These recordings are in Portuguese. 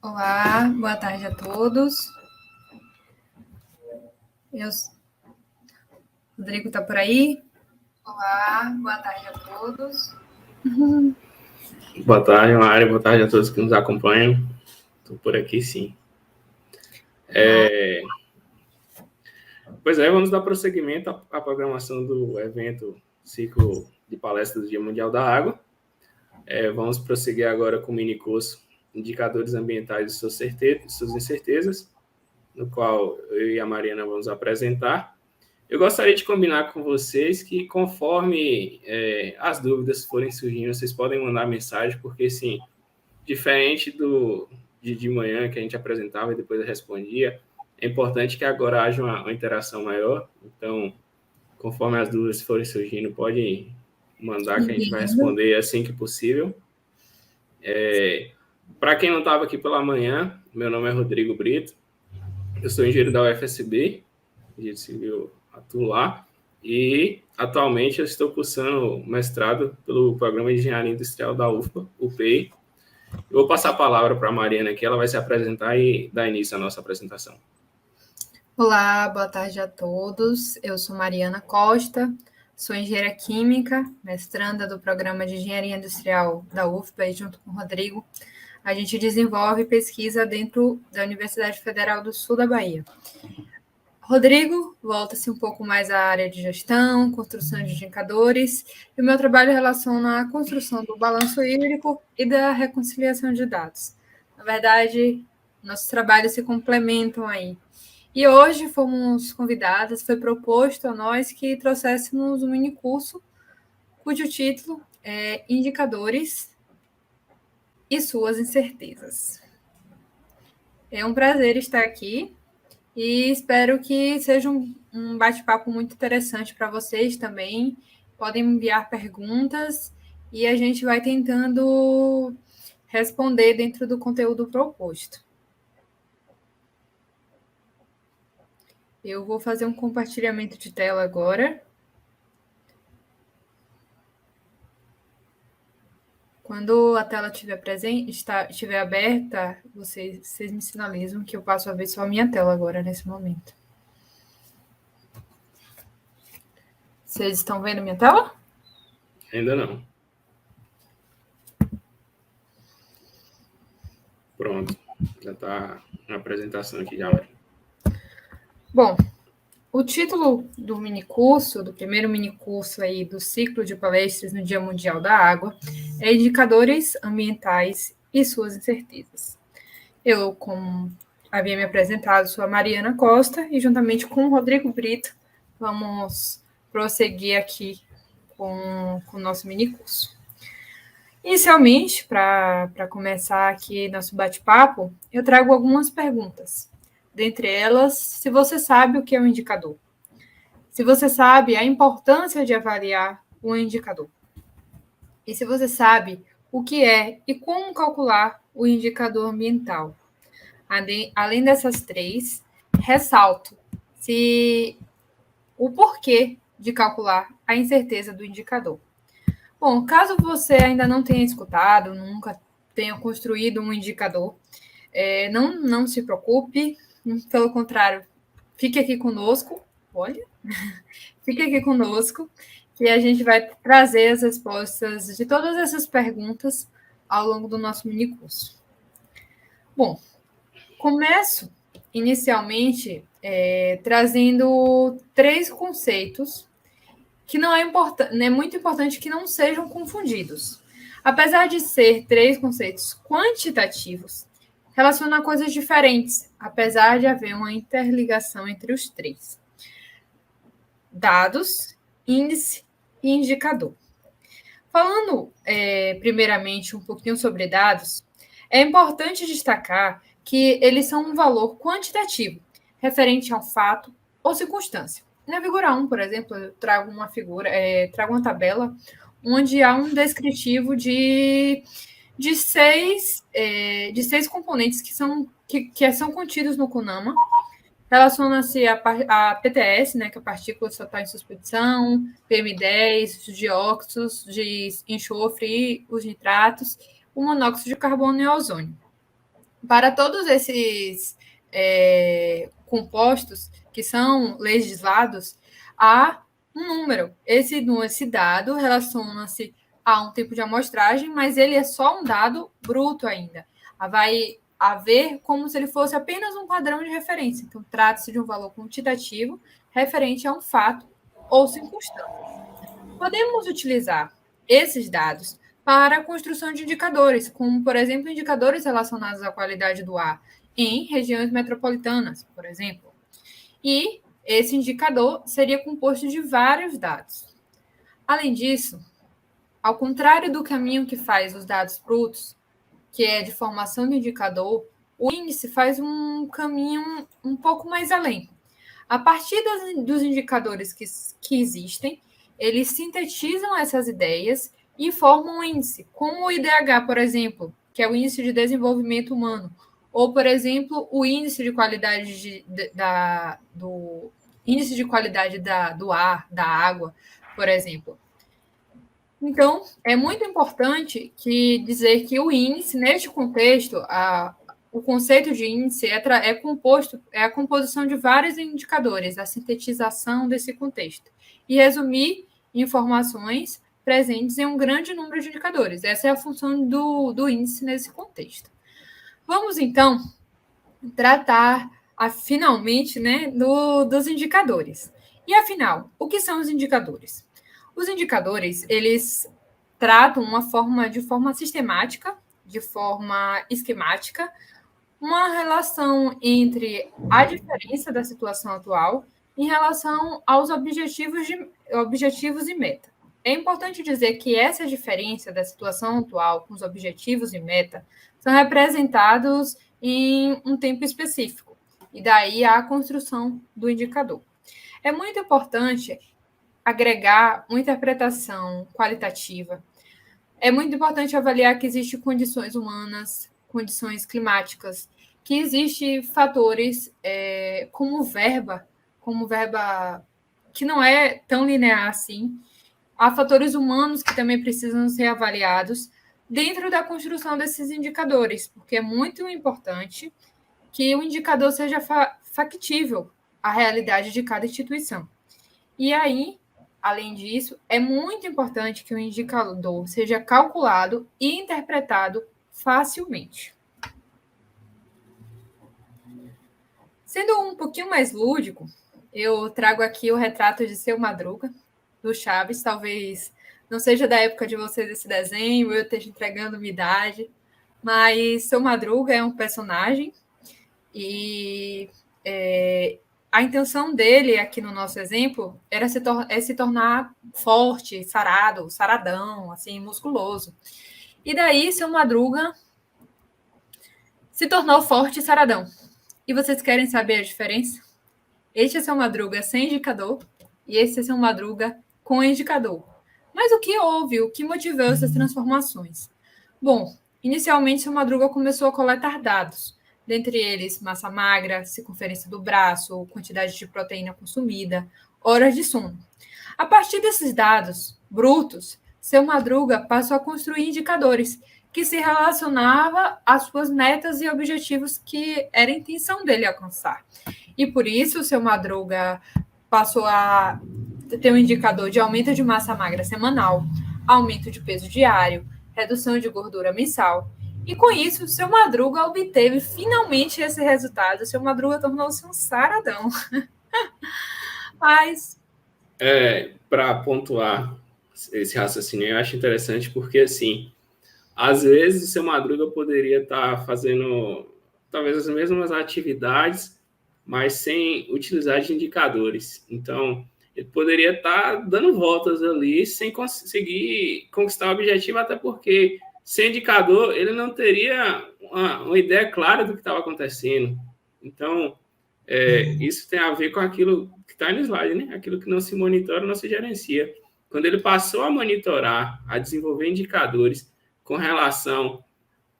Olá, boa tarde a todos. Rodrigo está por aí? Olá, boa tarde a todos. Boa tarde, Mário. Boa tarde a todos que nos acompanham. Estou por aqui, sim. Pois é, vamos dar prosseguimento à programação do evento Ciclo de Palestras do Dia Mundial da Água. Vamos prosseguir agora com o minicurso Indicadores Ambientais e Suas Incertezas, no qual eu e a Mariana vamos apresentar. Eu gostaria de combinar com vocês que, conforme as dúvidas forem surgindo, vocês podem mandar mensagem, porque, sim, diferente de manhã, que a gente apresentava e depois eu respondia, é importante que agora haja uma interação maior. Então, conforme as dúvidas forem surgindo, pode mandar que a gente vai responder assim que possível. Para quem não estava aqui pela manhã, meu nome é Rodrigo Brito, eu sou engenheiro da UFSB, engenheiro civil, atuo lá, e atualmente eu estou cursando mestrado pelo Programa de Engenharia Industrial da UFPA, UPEI. Eu vou passar a palavra para a Mariana aqui, ela vai se apresentar e dar início à nossa apresentação. Olá, boa tarde a todos. Eu sou Mariana Costa, sou engenheira química, mestranda do Programa de Engenharia Industrial da UFPA, e junto com o Rodrigo, a gente desenvolve pesquisa dentro da Universidade Federal do Sul da Bahia. Rodrigo volta-se um pouco mais à área de gestão, construção de indicadores, e o meu trabalho relaciona a construção do balanço hídrico e da reconciliação de dados. Na verdade, nossos trabalhos se complementam aí. E hoje fomos convidadas, foi proposto a nós que trouxéssemos um minicurso cujo título é Indicadores e Suas Incertezas. É um prazer estar aqui. E espero que seja um bate-papo muito interessante para vocês também. Podem enviar perguntas e a gente vai tentando responder dentro do conteúdo proposto. Eu vou fazer um compartilhamento de tela agora. Quando a tela estiver aberta, vocês me sinalizam que eu passo a ver só a minha tela agora, nesse momento. Vocês estão vendo minha tela? Ainda não. Pronto. Já está na apresentação aqui já. Bom, o título do minicurso, do primeiro minicurso aí do ciclo de palestras no Dia Mundial da Água, é Indicadores Ambientais e Suas Incertezas. Eu, como havia me apresentado, sou a Mariana Costa e, juntamente com o Rodrigo Brito, vamos prosseguir aqui com o nosso minicurso. Inicialmente, para começar aqui nosso bate-papo, eu trago algumas perguntas. Dentre elas, se você sabe o que é um indicador. Se você sabe a importância de avaliar um indicador. E se você sabe o que é e como calcular o indicador ambiental. Além dessas três, ressalto o porquê de calcular a incerteza do indicador. Bom, caso você ainda não tenha escutado, nunca tenha construído um indicador, não se preocupe, pelo contrário, fique aqui conosco, fique aqui conosco, que a gente vai trazer as respostas de todas essas perguntas ao longo do nosso minicurso. Bom, começo inicialmente trazendo três conceitos que é muito importante que não sejam confundidos. Apesar de ser três conceitos quantitativos, relacionam a coisas diferentes, apesar de haver uma interligação entre os três. Dados, índice e indicador. Falando primeiramente um pouquinho sobre dados, é importante destacar que eles são um valor quantitativo, referente ao fato ou circunstância. Na figura 1, por exemplo, eu trago uma tabela onde há um descritivo de seis componentes que são contidos no CONAMA. Relaciona-se a PTS, né, que é a partícula total em suspenso, PM10, os dióxidos de enxofre e os nitratos, o monóxido de carbono e o ozônio. Para todos esses compostos que são legislados, há um número. Esse dado relaciona-se a um tipo de amostragem, mas ele é só um dado bruto ainda. Vai haver como se ele fosse apenas um padrão de referência. Então, trata-se de um valor quantitativo referente a um fato ou circunstância. Podemos utilizar esses dados para a construção de indicadores, como, por exemplo, indicadores relacionados à qualidade do ar em regiões metropolitanas, por exemplo. E esse indicador seria composto de vários dados. Além disso, ao contrário do caminho que faz os dados brutos, que é de formação do indicador, o índice faz um caminho um pouco mais além. A partir dos indicadores que existem, eles sintetizam essas ideias e formam um índice, como o IDH, por exemplo, que é o Índice de Desenvolvimento Humano, ou, por exemplo, o Índice de Qualidade do Índice de Qualidade do ar, da água, por exemplo. Então, é muito importante dizer que o índice, neste contexto, o conceito de índice é a composição de vários indicadores, a sintetização desse contexto, e resumir informações presentes em um grande número de indicadores. Essa é a função do índice nesse contexto. Vamos, então, tratar, finalmente, dos indicadores. E, afinal, o que são os indicadores? Os indicadores, eles tratam de forma sistemática, de forma esquemática, uma relação entre a diferença da situação atual em relação aos objetivos e meta. É importante dizer que essa diferença da situação atual com os objetivos e meta são representados em um tempo específico, e daí a construção do indicador. É muito importante agregar uma interpretação qualitativa. É muito importante avaliar que existem condições humanas, condições climáticas, que existem fatores como verba que não é tão linear assim. Há fatores humanos que também precisam ser avaliados dentro da construção desses indicadores, porque é muito importante que o indicador seja factível à realidade de cada instituição. E aí, além disso, é muito importante que o indicador seja calculado e interpretado facilmente. Sendo um pouquinho mais lúdico, eu trago aqui o retrato de Seu Madruga, do Chaves. Talvez não seja da época de vocês esse desenho, eu esteja entregando minha idade, mas Seu Madruga é um personagem e a intenção dele, aqui no nosso exemplo, era se tornar forte, saradão, assim, musculoso. E daí, Seu Madruga se tornou forte e saradão. E vocês querem saber a diferença? Este é Seu Madruga sem indicador e esse é Seu Madruga com indicador. Mas o que houve? O que motivou essas transformações? Bom, inicialmente Seu Madruga começou a coletar dados, dentre eles massa magra, circunferência do braço, quantidade de proteína consumida, horas de sono. A partir desses dados brutos, Seu Madruga passou a construir indicadores que se relacionavam às suas metas e objetivos que era a intenção dele alcançar. E por isso, Seu Madruga passou a ter um indicador de aumento de massa magra semanal, aumento de peso diário, redução de gordura mensal. E com isso, Seu Madruga obteve finalmente esse resultado. Seu Madruga tornou-se um saradão. Mas... para pontuar esse raciocínio, eu acho interessante porque, assim, às vezes o Seu Madruga poderia estar fazendo talvez as mesmas atividades, mas sem utilizar de indicadores. Então, ele poderia estar dando voltas ali sem conseguir conquistar o objetivo, até porque, sem indicador, ele não teria uma ideia clara do que estava acontecendo. Então, isso tem a ver com aquilo que está no slide, né? Aquilo que não se monitora, não se gerencia. Quando ele passou a monitorar, a desenvolver indicadores com relação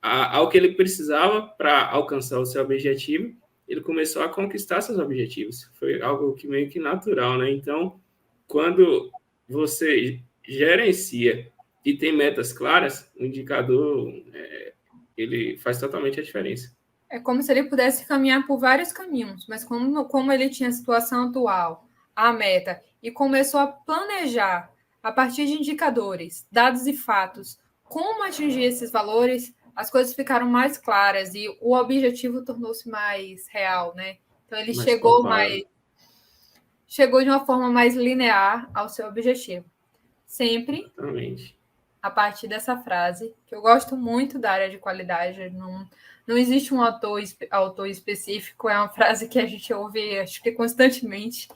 ao que ele precisava para alcançar o seu objetivo, ele começou a conquistar seus objetivos. Foi algo que meio que natural, né? Então, quando você gerencia e tem metas claras, o indicador ele faz totalmente a diferença. É como se ele pudesse caminhar por vários caminhos, mas como ele tinha a situação atual, a meta, e começou a planejar, a partir de indicadores, dados e fatos, como atingir esses valores, as coisas ficaram mais claras e o objetivo tornou-se mais real, né? Então ele Mais palpável. chegou de uma forma mais linear ao seu objetivo. Sempre Exatamente. a partir dessa frase, que eu gosto muito da área de qualidade, não existe um autor específico, é uma frase que a gente ouve, acho que constantemente,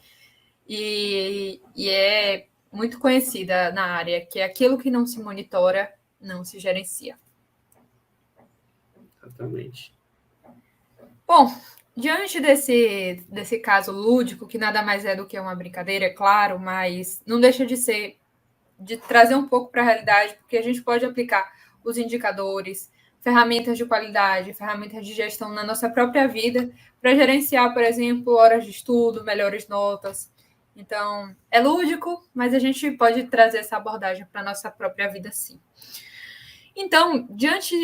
e é muito conhecida na área, que é aquilo que não se monitora, não se gerencia. Exatamente. Bom, diante desse caso lúdico, que nada mais é do que uma brincadeira, é claro, mas não deixa de trazer um pouco para a realidade, porque a gente pode aplicar os indicadores, ferramentas de qualidade, ferramentas de gestão na nossa própria vida, para gerenciar, por exemplo, horas de estudo, melhores notas. Então, é lúdico, mas a gente pode trazer essa abordagem para a nossa própria vida, sim. Então,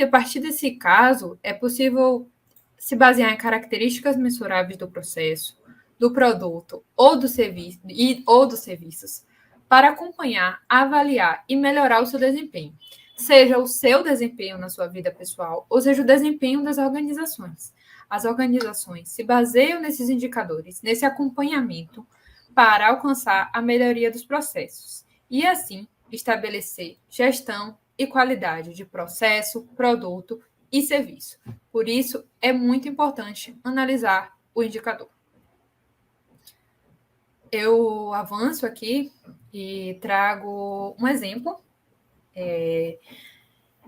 a partir desse caso, é possível se basear em características mensuráveis do processo, do produto ou dos serviços, para acompanhar, avaliar e melhorar o seu desempenho, seja o seu desempenho na sua vida pessoal, ou seja o desempenho das organizações. As organizações se baseiam nesses indicadores, nesse acompanhamento, para alcançar a melhoria dos processos e, assim, estabelecer gestão e qualidade de processo, produto e serviço. Por isso, é muito importante analisar o indicador. Eu avanço aqui e trago um exemplo.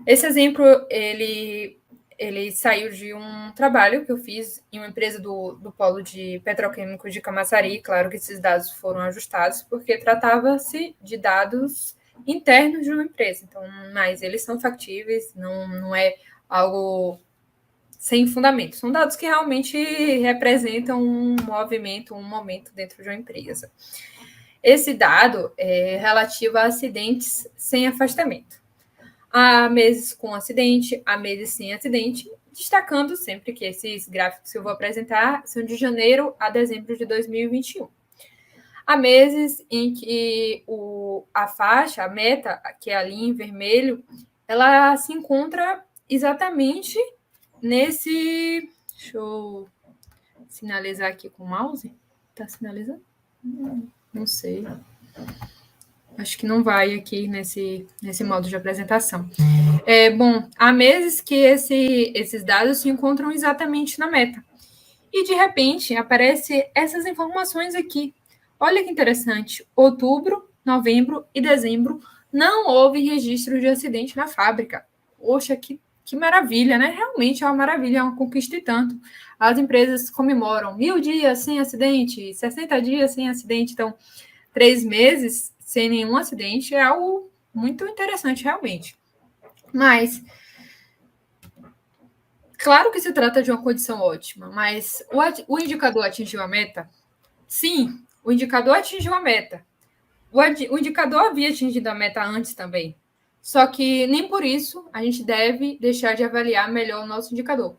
Esse exemplo, ele saiu de um trabalho que eu fiz em uma empresa do polo de petroquímico de Camaçari. Claro que esses dados foram ajustados, porque tratava-se de dados internos de uma empresa. Então, mas eles são factíveis, não é algo sem fundamento. São dados que realmente representam um movimento, um momento dentro de uma empresa. Esse dado é relativo a acidentes sem afastamento. Há meses com acidente, há meses sem acidente, destacando sempre que esses gráficos que eu vou apresentar são de janeiro a dezembro de 2021. Há meses em que a faixa, a meta, que é ali em vermelho, ela se encontra exatamente nesse... Deixa eu sinalizar aqui com o mouse. Tá sinalizando? Não sei. Acho que não vai aqui nesse modo de apresentação. Bom, há meses que esses dados se encontram exatamente na meta. E, de repente, aparecem essas informações aqui. Olha que interessante. Outubro, novembro e dezembro não houve registro de acidente na fábrica. Poxa, que maravilha, né? Realmente é uma maravilha, é uma conquista e tanto. As empresas comemoram 1.000 dias sem acidente, 60 dias sem acidente. Então, 3 meses sem nenhum acidente é algo muito interessante, realmente. Mas, claro que se trata de uma condição ótima, mas o indicador atingiu a meta? Sim, o indicador atingiu a meta. O indicador havia atingido a meta antes também. Só que nem por isso a gente deve deixar de avaliar melhor o nosso indicador.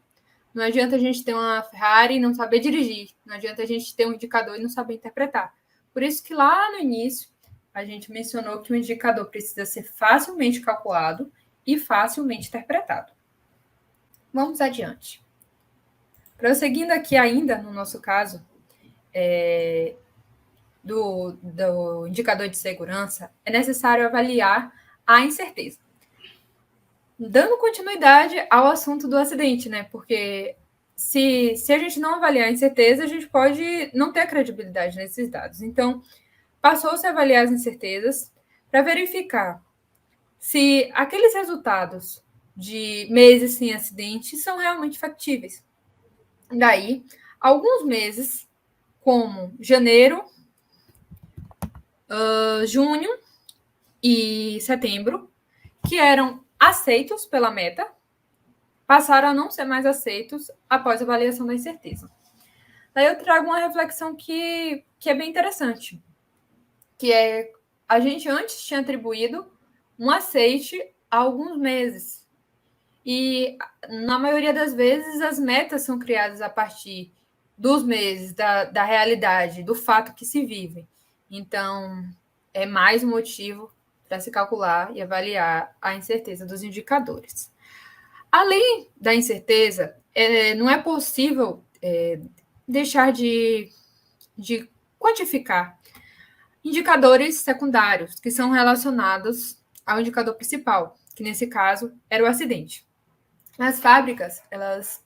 Não adianta a gente ter uma Ferrari e não saber dirigir. Não adianta a gente ter um indicador e não saber interpretar. Por isso que lá no início a gente mencionou que o indicador precisa ser facilmente calculado e facilmente interpretado. Vamos adiante. Prosseguindo aqui ainda no nosso caso, do indicador de segurança, é necessário avaliar a incerteza. Dando continuidade ao assunto do acidente, né? Porque se a gente não avaliar a incerteza, a gente pode não ter credibilidade nesses dados. Então, passou-se a avaliar as incertezas para verificar se aqueles resultados de meses sem acidente são realmente factíveis. Daí, alguns meses, como janeiro, junho e setembro, que eram aceitos pela meta, passaram a não ser mais aceitos após a avaliação da incerteza. Daí eu trago uma reflexão que é bem interessante, que é a gente antes tinha atribuído um aceite a alguns meses. E, na maioria das vezes, as metas são criadas a partir dos meses, da realidade, do fato que se vive. Então, é mais um motivo para se calcular e avaliar a incerteza dos indicadores. Além da incerteza, não é possível deixar de quantificar indicadores secundários que são relacionados ao indicador principal, que nesse caso era o acidente. As fábricas, elas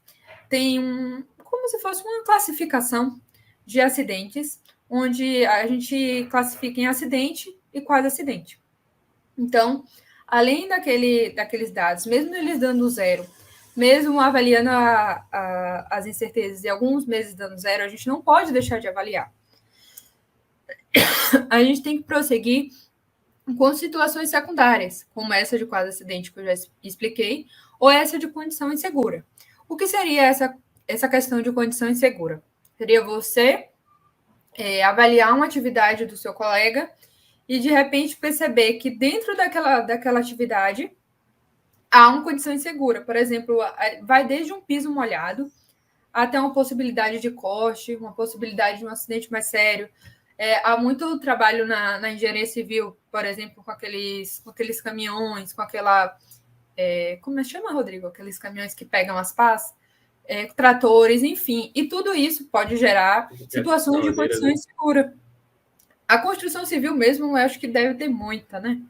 têm como se fosse uma classificação de acidentes, onde a gente classifica em acidente e quase acidente. Então, além daqueles dados, mesmo eles dando zero, mesmo avaliando as incertezas e alguns meses dando zero, a gente não pode deixar de avaliar. A gente tem que prosseguir com situações secundárias, como essa de quase acidente que eu já expliquei, ou essa de condição insegura. O que seria essa questão de condição insegura? Seria você avaliar uma atividade do seu colega e, de repente, perceber que dentro daquela atividade há uma condição insegura. Por exemplo, vai desde um piso molhado até uma possibilidade de corte, uma possibilidade de um acidente mais sério. Há muito trabalho na engenharia civil, por exemplo, com aqueles caminhões, com aquela... como é que chama, Rodrigo? Aqueles caminhões que pegam as pás, tratores, enfim. E tudo isso pode gerar situações de condição insegura. A construção civil mesmo, eu acho que deve ter muita, né?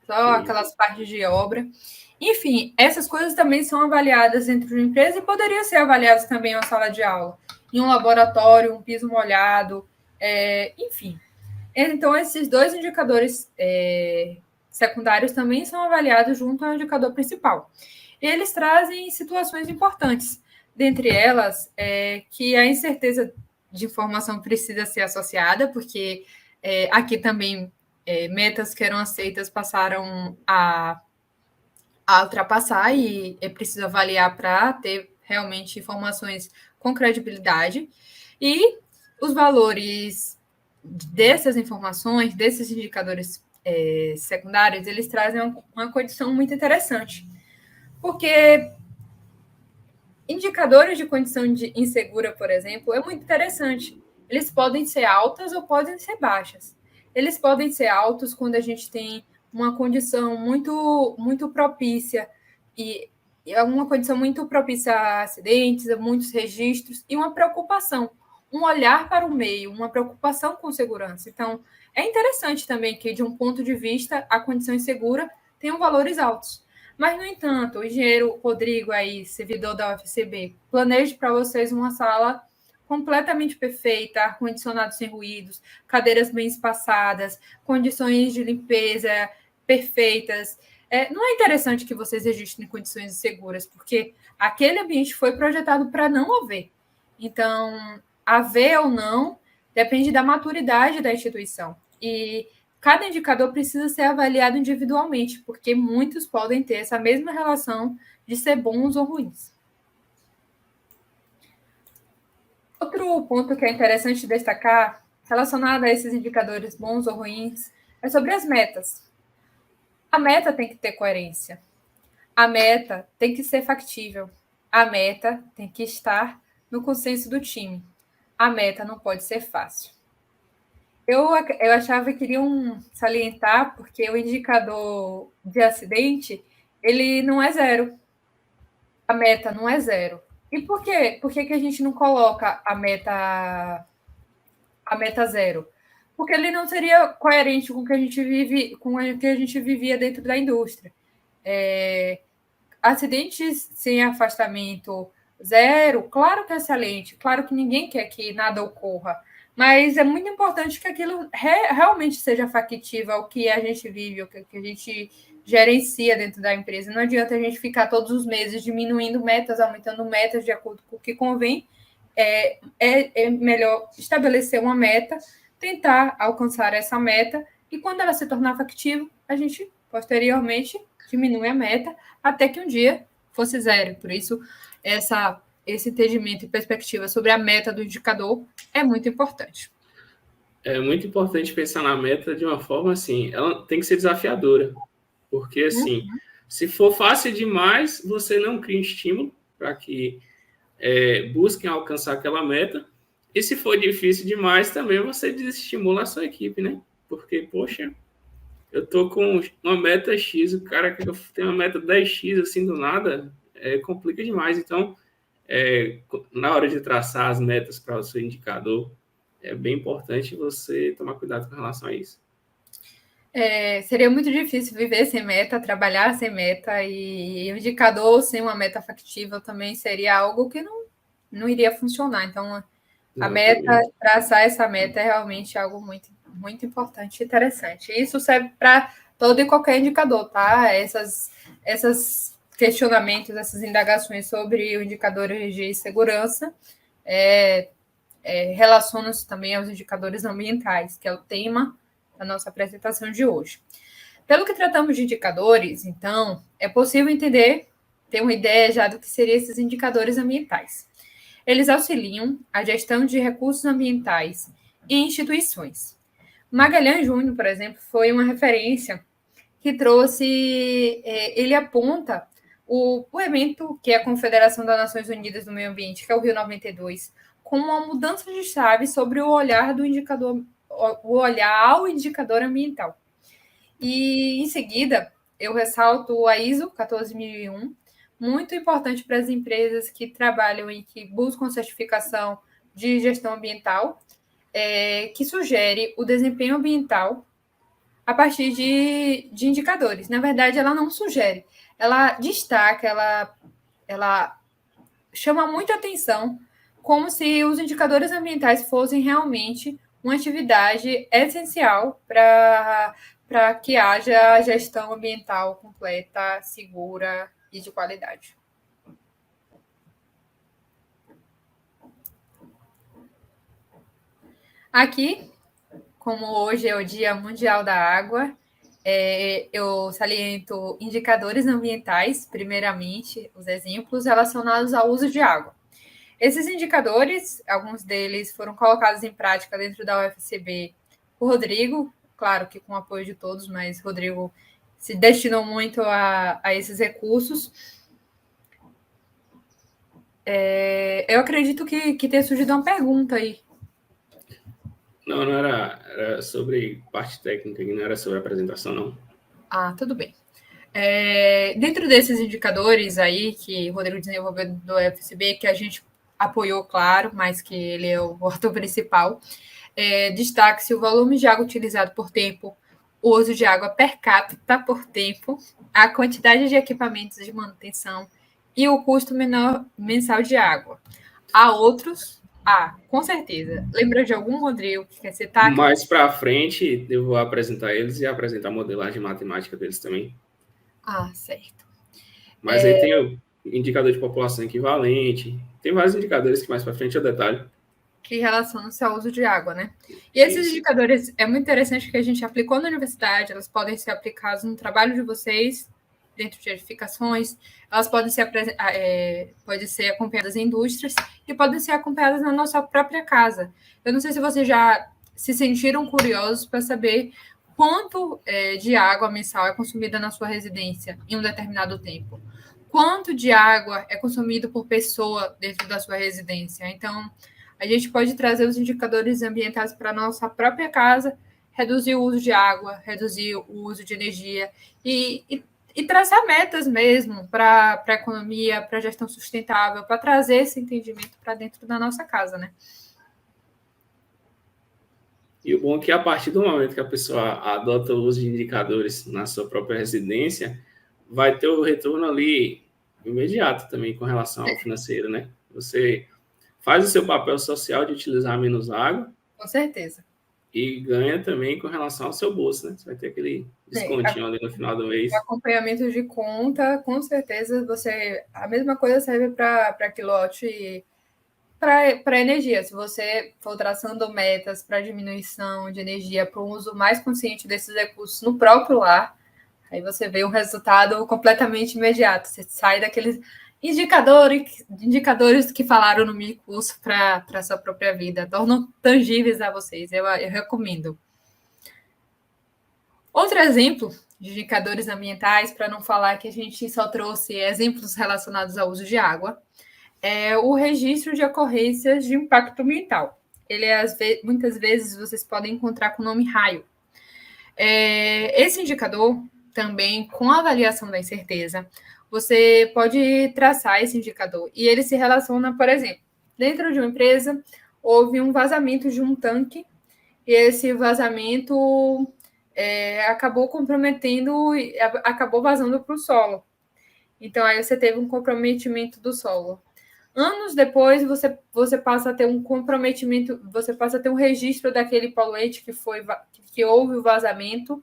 Só aquelas partes de obra. Enfim, essas coisas também são avaliadas dentro de uma empresa e poderiam ser avaliadas também em uma sala de aula, em um laboratório, um piso molhado, enfim. Então, esses dois indicadores secundários também são avaliados junto ao indicador principal. Eles trazem situações importantes, dentre elas, que a incerteza de informação precisa ser associada, porque aqui também metas que eram aceitas passaram a ultrapassar e é preciso avaliar para ter realmente informações com credibilidade. E os valores dessas informações, desses indicadores secundários, eles trazem uma condição muito interessante, porque indicadores de condição de insegura, por exemplo, é muito interessante. Eles podem ser altas ou podem ser baixas. Eles podem ser altos quando a gente tem uma condição muito, muito propícia e uma condição muito propícia a acidentes, a muitos registros e uma preocupação, um olhar para o meio, uma preocupação com segurança. Então, é interessante também que, de um ponto de vista, a condição insegura tenha valores altos. Mas, no entanto, o engenheiro Rodrigo, aí, servidor da UFCB, planeje para vocês uma sala completamente perfeita, ar-condicionado sem ruídos, cadeiras bem espaçadas, condições de limpeza perfeitas. Não é interessante que vocês registrem condições inseguras, porque aquele ambiente foi projetado para não haver. Então, haver ou não depende da maturidade da instituição. E cada indicador precisa ser avaliado individualmente, porque muitos podem ter essa mesma relação de ser bons ou ruins. Outro ponto que é interessante destacar, relacionado a esses indicadores bons ou ruins, é sobre as metas. A meta tem que ter coerência. A meta tem que ser factível. A meta tem que estar no consenso do time. A meta não pode ser fácil. Eu achava que queriam salientar, porque o indicador de acidente, ele não é zero. A meta não é zero. E por quê? Por que a gente não coloca a meta zero? Porque ele não seria coerente com o que a gente vive, com o que a gente vivia dentro da indústria. Acidentes sem afastamento zero, claro que é excelente, claro que ninguém quer que nada ocorra, mas é muito importante que aquilo realmente seja factível ao que a gente vive, ao que a gente gerencia dentro da empresa. Não adianta a gente ficar todos os meses diminuindo metas, aumentando metas de acordo com o que convém. É melhor estabelecer uma meta, tentar alcançar essa meta, e quando ela se tornar factível, a gente, posteriormente, diminui a meta, até que um dia fosse zero. Por isso, esse entendimento e perspectiva sobre a meta do indicador é muito importante. É muito importante pensar na meta de uma forma assim, ela tem que ser desafiadora, porque assim, Se for fácil demais, você não cria estímulo para que busquem alcançar aquela meta. E se for difícil demais, também você desestimula a sua equipe, né? Porque, poxa, eu tô com uma meta X, o cara que eu tenho uma meta 10x assim do nada, complica demais. Então, na hora de traçar as metas para o seu indicador, é bem importante você tomar cuidado com relação a isso. Seria muito difícil viver sem meta, trabalhar sem meta, e o indicador sem uma meta factível também seria algo que não iria funcionar. Então, a meta, traçar essa meta é realmente algo muito, muito importante e interessante. Isso serve para todo e qualquer indicador, tá? Esses questionamentos, essas indagações sobre os indicadores de segurança relacionam-se também aos indicadores ambientais, que é o tema da nossa apresentação de hoje. Pelo que tratamos de indicadores, então, é possível entender, ter uma ideia já do que seriam esses indicadores ambientais. Eles auxiliam a gestão de recursos ambientais em instituições. Magalhães Júnior, por exemplo, foi uma referência que trouxe, ele aponta o evento que é a Confederação das Nações Unidas do Meio Ambiente, que é o Rio 92, como uma mudança de chave sobre o olhar do indicador, o olhar ao indicador ambiental. E, em seguida, eu ressalto a ISO 14001, muito importante para as empresas que trabalham e que buscam certificação de gestão ambiental, que sugere o desempenho ambiental a partir de indicadores. Na verdade, ela não sugere, ela destaca, ela chama muita atenção, como se os indicadores ambientais fossem realmente uma atividade essencial para que haja gestão ambiental completa, segura e de qualidade. Aqui, como hoje é o Dia Mundial da Água, eu saliento indicadores ambientais, primeiramente, os exemplos relacionados ao uso de água. Esses indicadores, alguns deles foram colocados em prática dentro da UFCB por Rodrigo, claro que com o apoio de todos, mas Rodrigo se destinou muito a esses recursos. Eu acredito que tenha surgido uma pergunta aí. Não era sobre parte técnica, não era sobre apresentação, não. Ah, tudo bem. Dentro desses indicadores aí que o Rodrigo desenvolveu do UFCB, que a gente apoiou, claro, mas que ele é o ator principal, destaque-se o volume de água utilizado por tempo, o uso de água per capita por tempo, a quantidade de equipamentos de manutenção e o custo menor mensal de água. Há outros? Com certeza. Lembra de algum, Rodrigo, que quer citar? Mais para frente, eu vou apresentar eles e apresentar a modelagem matemática deles também. Certo. Mas aí tem o indicador de população equivalente, tem vários indicadores que mais para frente eu detalho. Que relacionam-se ao uso de água, né? E esses indicadores, é muito interessante que a gente aplicou na universidade, elas podem ser aplicadas no trabalho de vocês, dentro de edificações, elas podem ser acompanhadas em indústrias e podem ser acompanhadas na nossa própria casa. Eu não sei se vocês já se sentiram curiosos para saber quanto de água mensal é consumida na sua residência em um determinado tempo. Quanto de água é consumido por pessoa dentro da sua residência. Então, a gente pode trazer os indicadores ambientais para a nossa própria casa, reduzir o uso de água, reduzir o uso de energia e traçar metas mesmo para a economia, para a gestão sustentável, para trazer esse entendimento para dentro da nossa casa, né? E o bom é que a partir do momento que a pessoa adota o uso de indicadores na sua própria residência, vai ter o retorno ali imediato também com relação ao financeiro, né? Você faz o seu papel social de utilizar menos água. Com certeza. E ganha também com relação ao seu bolso, né? Você vai ter aquele descontinho ali no final do mês. Acompanhamento de conta, com certeza, a mesma coisa serve para quilowatt e para energia. Se você for traçando metas para diminuição de energia, para um uso mais consciente desses recursos no próprio lar, aí você vê um resultado completamente imediato. Você sai daqueles indicadores que falaram no mini curso para a sua própria vida, tornam tangíveis a vocês. Eu recomendo. Outro exemplo de indicadores ambientais, para não falar que a gente só trouxe exemplos relacionados ao uso de água, é o registro de ocorrências de impacto ambiental. Ele, muitas vezes, vocês podem encontrar com o nome RAIO. Esse indicador, também com a avaliação da incerteza, você pode traçar esse indicador e ele se relaciona, por exemplo, dentro de uma empresa, houve um vazamento de um tanque e esse vazamento acabou comprometendo, acabou vazando para o solo. Então, aí você teve um comprometimento do solo. Anos depois, você passa a ter um comprometimento, você passa a ter um registro daquele poluente que houve o vazamento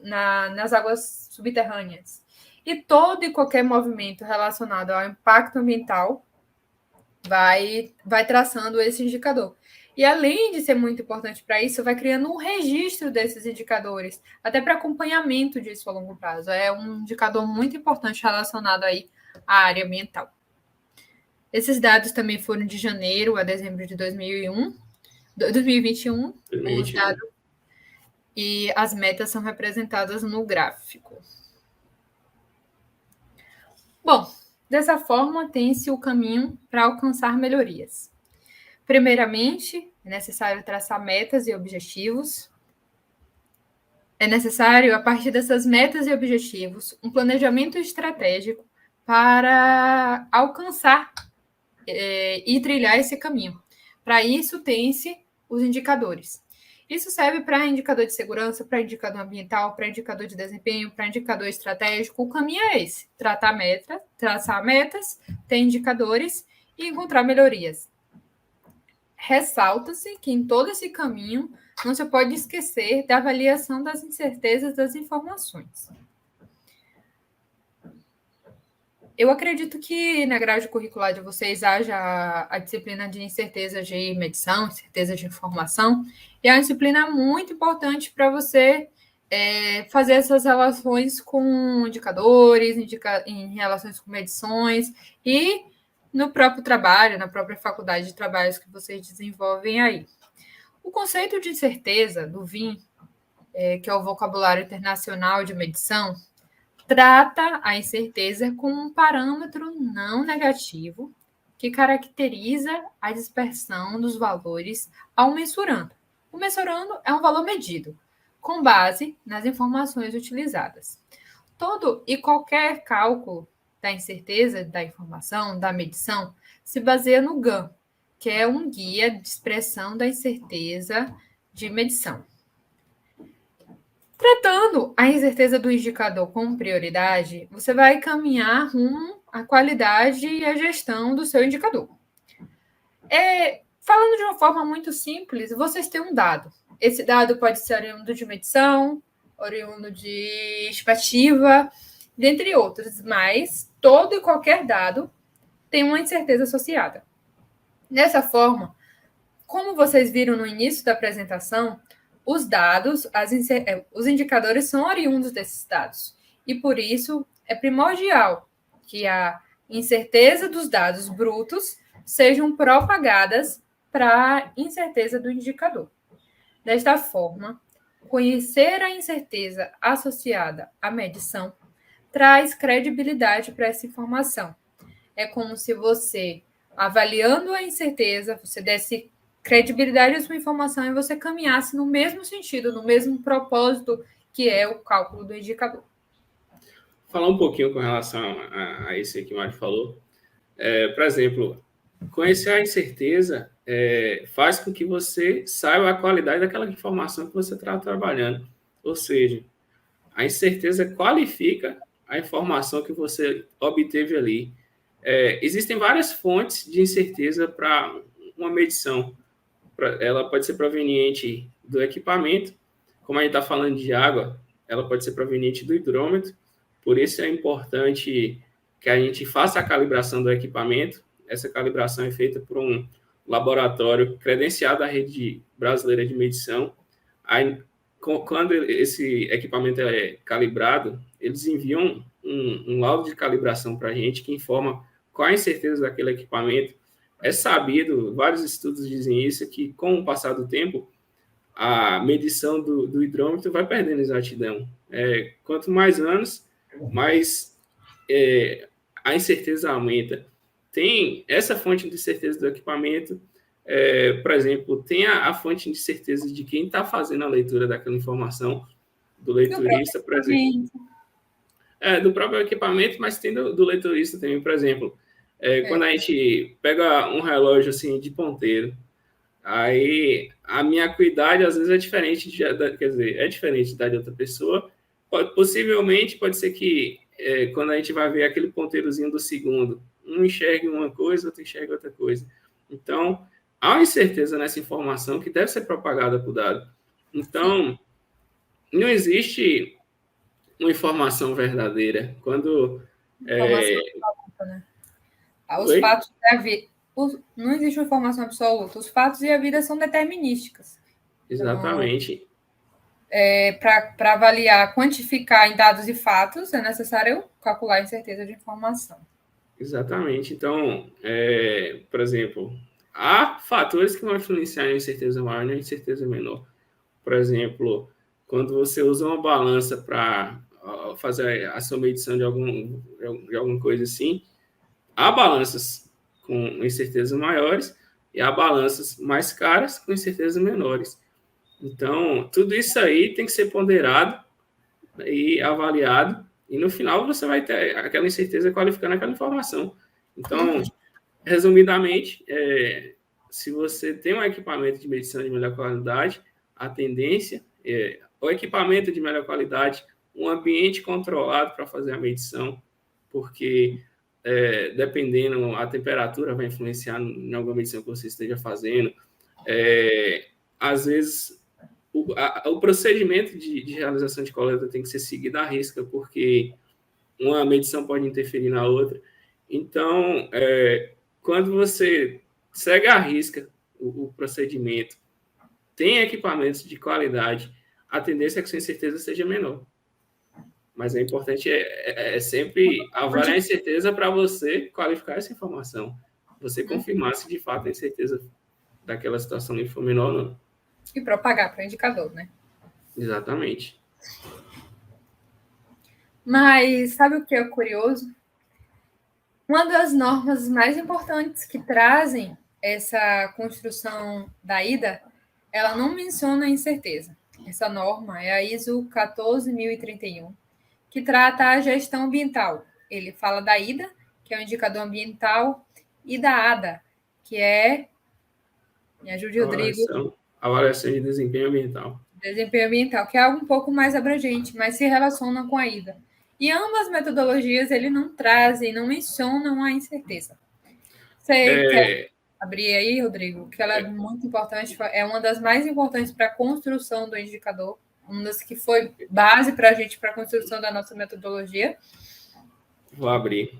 nas águas subterrâneas. E todo e qualquer movimento relacionado ao impacto ambiental vai traçando esse indicador. E além de ser muito importante para isso, vai criando um registro desses indicadores, até para acompanhamento disso a longo prazo. É um indicador muito importante relacionado aí à área ambiental. Esses dados também foram de janeiro a dezembro de 2021. Os dados e as metas são representadas no gráfico. Bom, dessa forma, tem-se o caminho para alcançar melhorias. Primeiramente, é necessário traçar metas e objetivos. É necessário, a partir dessas metas e objetivos, um planejamento estratégico para alcançar e trilhar esse caminho. Para isso, tem-se os indicadores. Isso serve para indicador de segurança, para indicador ambiental, para indicador de desempenho, para indicador estratégico. O caminho é esse: traçar metas, ter indicadores e encontrar melhorias. Ressalta-se que em todo esse caminho não se pode esquecer da avaliação das incertezas das informações. Eu acredito que na grade curricular de vocês haja a disciplina de incerteza de medição, incerteza de informação, e é uma disciplina muito importante para você fazer essas relações com indicadores, em relações com medições, e no próprio trabalho, na própria faculdade de trabalhos que vocês desenvolvem aí. O conceito de incerteza, do VIM, que é o Vocabulário Internacional de Medição, trata a incerteza como um parâmetro não negativo que caracteriza a dispersão dos valores ao mensurando. O mensurando é um valor medido, com base nas informações utilizadas. Todo e qualquer cálculo da incerteza da informação, da medição, se baseia no GAN, que é um guia de expressão da incerteza de medição. Tratando a incerteza do indicador como prioridade, você vai caminhar rumo à qualidade e à gestão do seu indicador. Falando de uma forma muito simples, vocês têm um dado. Esse dado pode ser oriundo de medição, oriundo de estimativa, dentre outros, mas todo e qualquer dado tem uma incerteza associada. Dessa forma, como vocês viram no início da apresentação, os dados, os indicadores são oriundos desses dados. E, por isso, é primordial que a incerteza dos dados brutos sejam propagadas para a incerteza do indicador. Desta forma, conhecer a incerteza associada à medição traz credibilidade para essa informação. É como se você, avaliando a incerteza, você desse credibilidade à sua informação e você caminhasse no mesmo sentido, no mesmo propósito que é o cálculo do indicador. Falar um pouquinho com relação a esse que o Mário falou. Por exemplo, conhecer a incerteza faz com que você saiba a qualidade daquela informação que você está trabalhando. Ou seja, a incerteza qualifica a informação que você obteve ali. Existem várias fontes de incerteza para uma medição. Ela pode ser proveniente do equipamento, como a gente está falando de água, ela pode ser proveniente do hidrômetro, por isso é importante que a gente faça a calibração do equipamento. Essa calibração é feita por um laboratório credenciado à Rede Brasileira de Medição. Aí, quando esse equipamento é calibrado, eles enviam um laudo de calibração para a gente que informa qual a incerteza daquele equipamento. É sabido, vários estudos dizem isso, que com o passar do tempo, a medição do hidrômetro vai perdendo exatidão. Quanto mais anos, mais a incerteza aumenta. Tem essa fonte de certeza do equipamento, por exemplo, tem a fonte de certeza de quem está fazendo a leitura daquela informação, do leiturista, por exemplo. Do próprio equipamento, mas tem do leiturista também, por exemplo. Quando a gente pega um relógio assim de ponteiro, aí a minha acuidade às vezes é diferente, quer dizer, é diferente da de outra pessoa. Possivelmente pode ser que quando a gente vai ver aquele ponteirozinho do segundo, um enxergue uma coisa, outro enxergue outra coisa. Então, há uma incerteza nessa informação que deve ser propagada por dado. Então, não existe uma informação verdadeira. Quando né? Os fatos da vida. Não existe uma informação absoluta. Os fatos e a vida são determinísticas. Exatamente. Então, para avaliar, quantificar em dados e fatos, é necessário calcular a incerteza de informação. Exatamente. Então, por exemplo, há fatores que vão influenciar em incerteza maior e em incerteza menor. Por exemplo, quando você usa uma balança para fazer a sua medição de alguma coisa assim, há balanças com incertezas maiores e há balanças mais caras com incertezas menores. Então, tudo isso aí tem que ser ponderado e avaliado, e no final você vai ter aquela incerteza qualificando aquela informação. Então, resumidamente, se você tem um equipamento de medição de melhor qualidade, a tendência é o equipamento de melhor qualidade, um ambiente controlado para fazer a medição, porque dependendo, a temperatura vai influenciar em alguma medição que você esteja fazendo. Às vezes, o procedimento de realização de coleta tem que ser seguido à risca, porque uma medição pode interferir na outra. Então, quando você segue à risca o procedimento, tem equipamentos de qualidade, a tendência é que sua incerteza seja menor. Mas é importante sempre avaliar a incerteza para você qualificar essa informação. Você confirmar se de fato a incerteza daquela situação nem for menor ou não. E propagar para o indicador, né? Exatamente. Mas sabe o que é curioso? Uma das normas mais importantes que trazem essa construção da IDA, ela não menciona a incerteza. Essa norma é a ISO 14031, que trata a gestão ambiental. Ele fala da IDA, que é o indicador ambiental, e da ADA, que é... Me ajude, Rodrigo. Avaliação de desempenho ambiental. Desempenho ambiental, que é algo um pouco mais abrangente, mas se relaciona com a IDA. E ambas metodologias ele não trazem, não mencionam a incerteza. Você quer abrir aí, Rodrigo? Que ela é muito importante, é uma das mais importantes para a construção do indicador, uma das que foi base para a gente, para a construção da nossa metodologia. Vou abrir.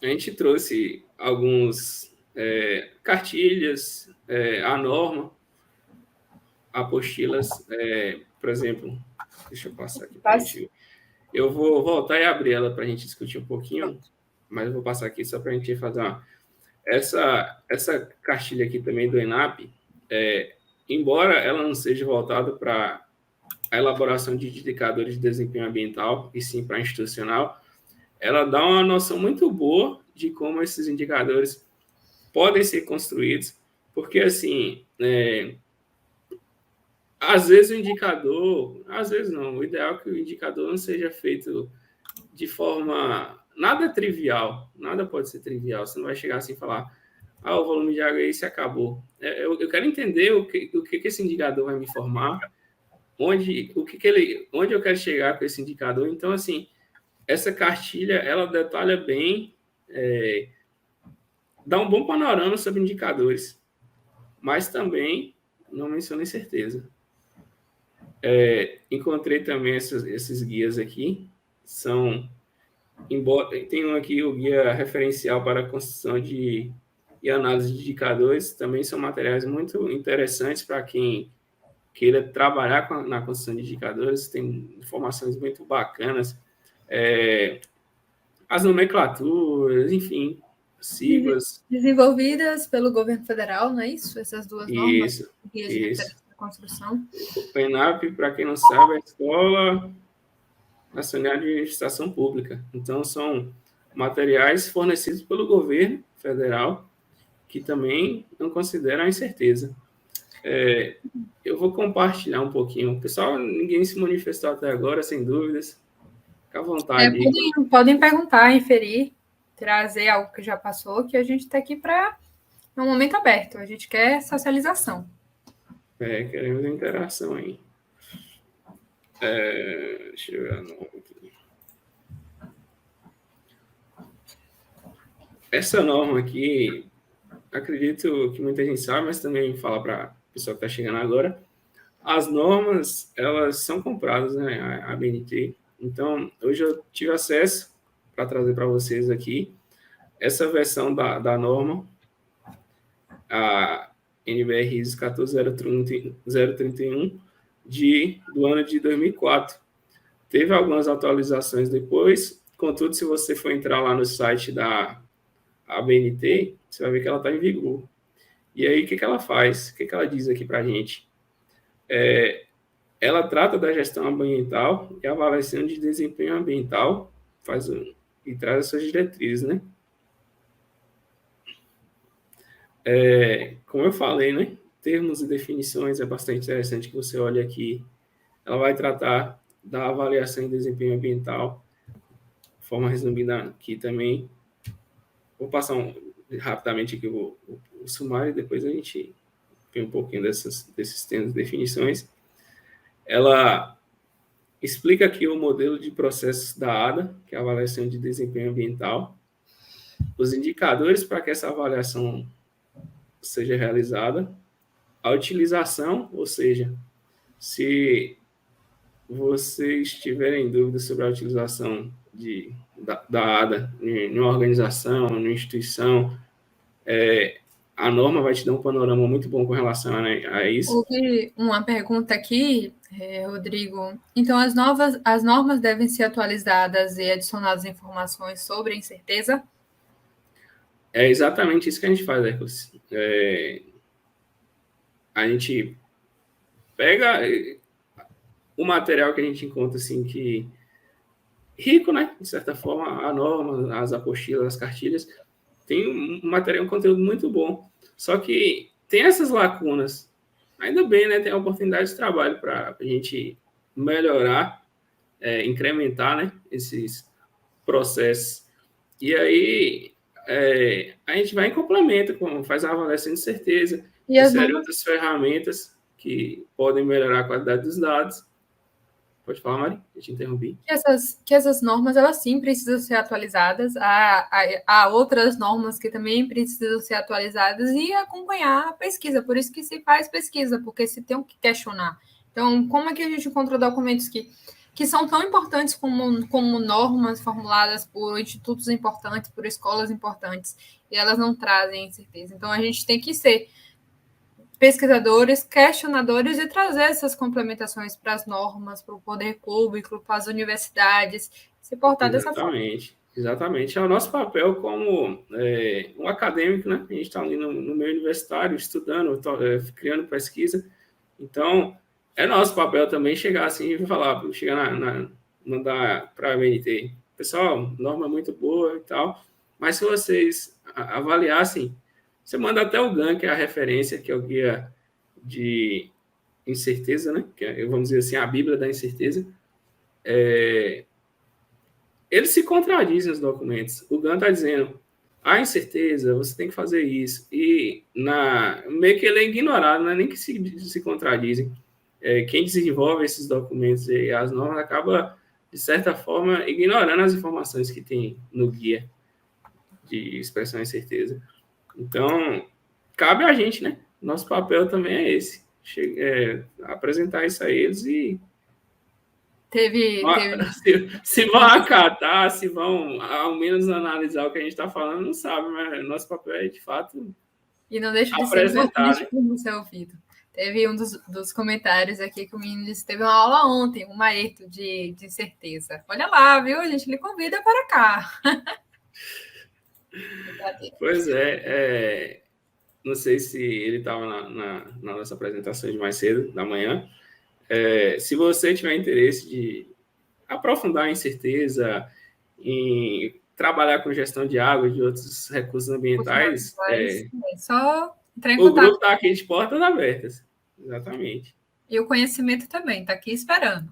A gente trouxe alguns cartilhas, a norma, apostilas, por exemplo, deixa eu passar aqui para a gente. Eu vou voltar e abrir ela para a gente discutir um pouquinho, mas eu vou passar aqui só para a gente fazer uma... Essa cartilha aqui também do ENAP, embora ela não seja voltada para a elaboração de indicadores de desempenho ambiental, e sim para institucional, ela dá uma noção muito boa de como esses indicadores podem ser construídos, porque, assim, às vezes o indicador, às vezes não, o ideal é que o indicador não seja feito de forma... Nada trivial, nada pode ser trivial, você não vai chegar assim e falar, o volume de água aí se acabou. Eu quero entender o que esse indicador vai me informar, onde eu quero chegar com esse indicador. Então, assim, essa cartilha, ela detalha bem, dá um bom panorama sobre indicadores, mas também não menciona incerteza. Encontrei também esses guias aqui, tem um aqui, o guia referencial para a construção e análise de indicadores, também são materiais muito interessantes para quem queira trabalhar na construção de indicadores, tem informações muito bacanas, as nomenclaturas, enfim, siglas. Desenvolvidas pelo governo federal, não é isso? Essas duas normas? Isso. construção. O ENAP, para quem não sabe, é a Escola Nacional de Administração Pública. Então, são materiais fornecidos pelo governo federal, que também não consideram a incerteza. Eu vou compartilhar um pouquinho. Pessoal, ninguém se manifestou até agora, sem dúvidas. Fica à vontade. Podem perguntar, inferir, trazer algo que já passou, que a gente está aqui para um momento aberto. A gente quer socialização. Queremos interação aí. Deixa eu ver a norma aqui. Essa norma aqui, acredito que muita gente sabe, mas também fala para o pessoal que está chegando agora. As normas, elas são compradas, né, a BNT. Então, hoje eu tive acesso para trazer para vocês aqui essa versão da norma, a NBR ISO 14031 do ano de 2004. Teve algumas atualizações depois, contudo, se você for entrar lá no site da ABNT, você vai ver que ela está em vigor. E aí, o que ela faz? O que ela diz aqui para a gente? Ela trata da gestão ambiental e avaliação de desempenho ambiental, e traz as suas diretrizes, né? Como eu falei, né? Termos e definições é bastante interessante que você olhe aqui. Ela vai tratar da avaliação e desempenho ambiental, de forma resumida aqui também. Vou passar rapidamente aqui o sumário e depois a gente vê um pouquinho desses termos e definições. Ela explica aqui o modelo de processos da ADA, que é a avaliação de desempenho ambiental, os indicadores para que essa avaliação seja realizada, a utilização, ou seja, se vocês tiverem dúvidas sobre a utilização da ADA em uma organização, em uma instituição, a norma vai te dar um panorama muito bom com relação a isso. Houve uma pergunta aqui, Rodrigo. Então, as normas devem ser atualizadas e adicionadas informações sobre a incerteza? É exatamente isso que a gente faz, Ecos. A gente pega o material que a gente encontra, assim, que rico, né? De certa forma, a norma, as apostilas, as cartilhas, tem um material, um conteúdo muito bom. Só que tem essas lacunas. Ainda bem, né? Tem a oportunidade de trabalho para a gente melhorar, incrementar, né? Esses processos. E aí, a gente vai em complemento, faz a avaliação de certeza, insere outras ferramentas que podem melhorar a qualidade dos dados. Pode falar, Mari? Eu te interrompi. Que essas normas, elas sim precisam ser atualizadas. Há outras normas que também precisam ser atualizadas e acompanhar a pesquisa. Por isso que se faz pesquisa, porque se tem o que questionar. Então, como é que a gente encontra documentos que são tão importantes como normas formuladas por institutos importantes, por escolas importantes, e elas não trazem certeza? Então, a gente tem que ser pesquisadores, questionadores e trazer essas complementações para as normas, para o poder público, para as universidades, se portar dessa forma. Exatamente. É o nosso papel como um acadêmico, né? A gente está ali no meio universitário, estudando, criando pesquisa. Então, é nosso papel também chegar assim e falar, mandar para a BNT. Pessoal, norma muito boa e tal, mas se vocês avaliassem, você manda até o GAN, que é a referência, que é o guia de incerteza, né? Que é, vamos dizer assim, a Bíblia da incerteza. Eles se contradizem os documentos. O GAN está dizendo, há incerteza, você tem que fazer isso. E meio que ele é ignorado, não é nem que se contradizem. Quem desenvolve esses documentos e as normas acaba, de certa forma, ignorando as informações que tem no guia de expressão de incerteza. Então, cabe a gente, né? Nosso papel também é esse. Apresentar isso a eles e se vão acatar, se vão ao menos analisar o que a gente está falando, não sabe, mas nosso papel é, de fato, e não deixa de ser importante para ser ouvido. Teve um dos comentários aqui que o menino disse, teve uma aula ontem, um maeto de incerteza. Olha lá, viu? A gente lhe convida para cá. Pois é. não sei se ele estava na nossa apresentação de mais cedo, da manhã. Se você tiver interesse de aprofundar em certeza, em trabalhar com gestão de água e de outros recursos ambientais, É só entrar em o grupo contato. está aqui de portas abertas. Exatamente. E o conhecimento também, está aqui esperando.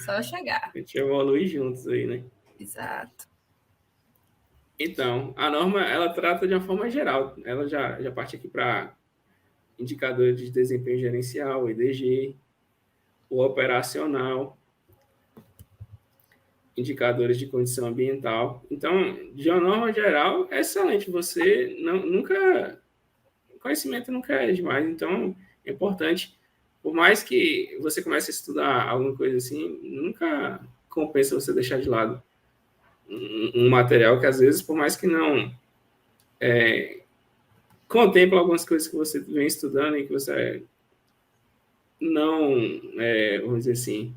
Só chegar. A gente evolui juntos aí, né? Exato. Então, a norma, ela trata de uma forma geral. Ela já parte aqui para indicadores de desempenho gerencial, IDG, o operacional, indicadores de condição ambiental. Então, de uma norma geral, é excelente. Você nunca... Conhecimento nunca é demais. Então, é importante. Por mais que você comece a estudar alguma coisa assim, nunca compensa você deixar de lado um material que, às vezes, por mais que não contempla algumas coisas que você vem estudando e que você não, vamos dizer assim,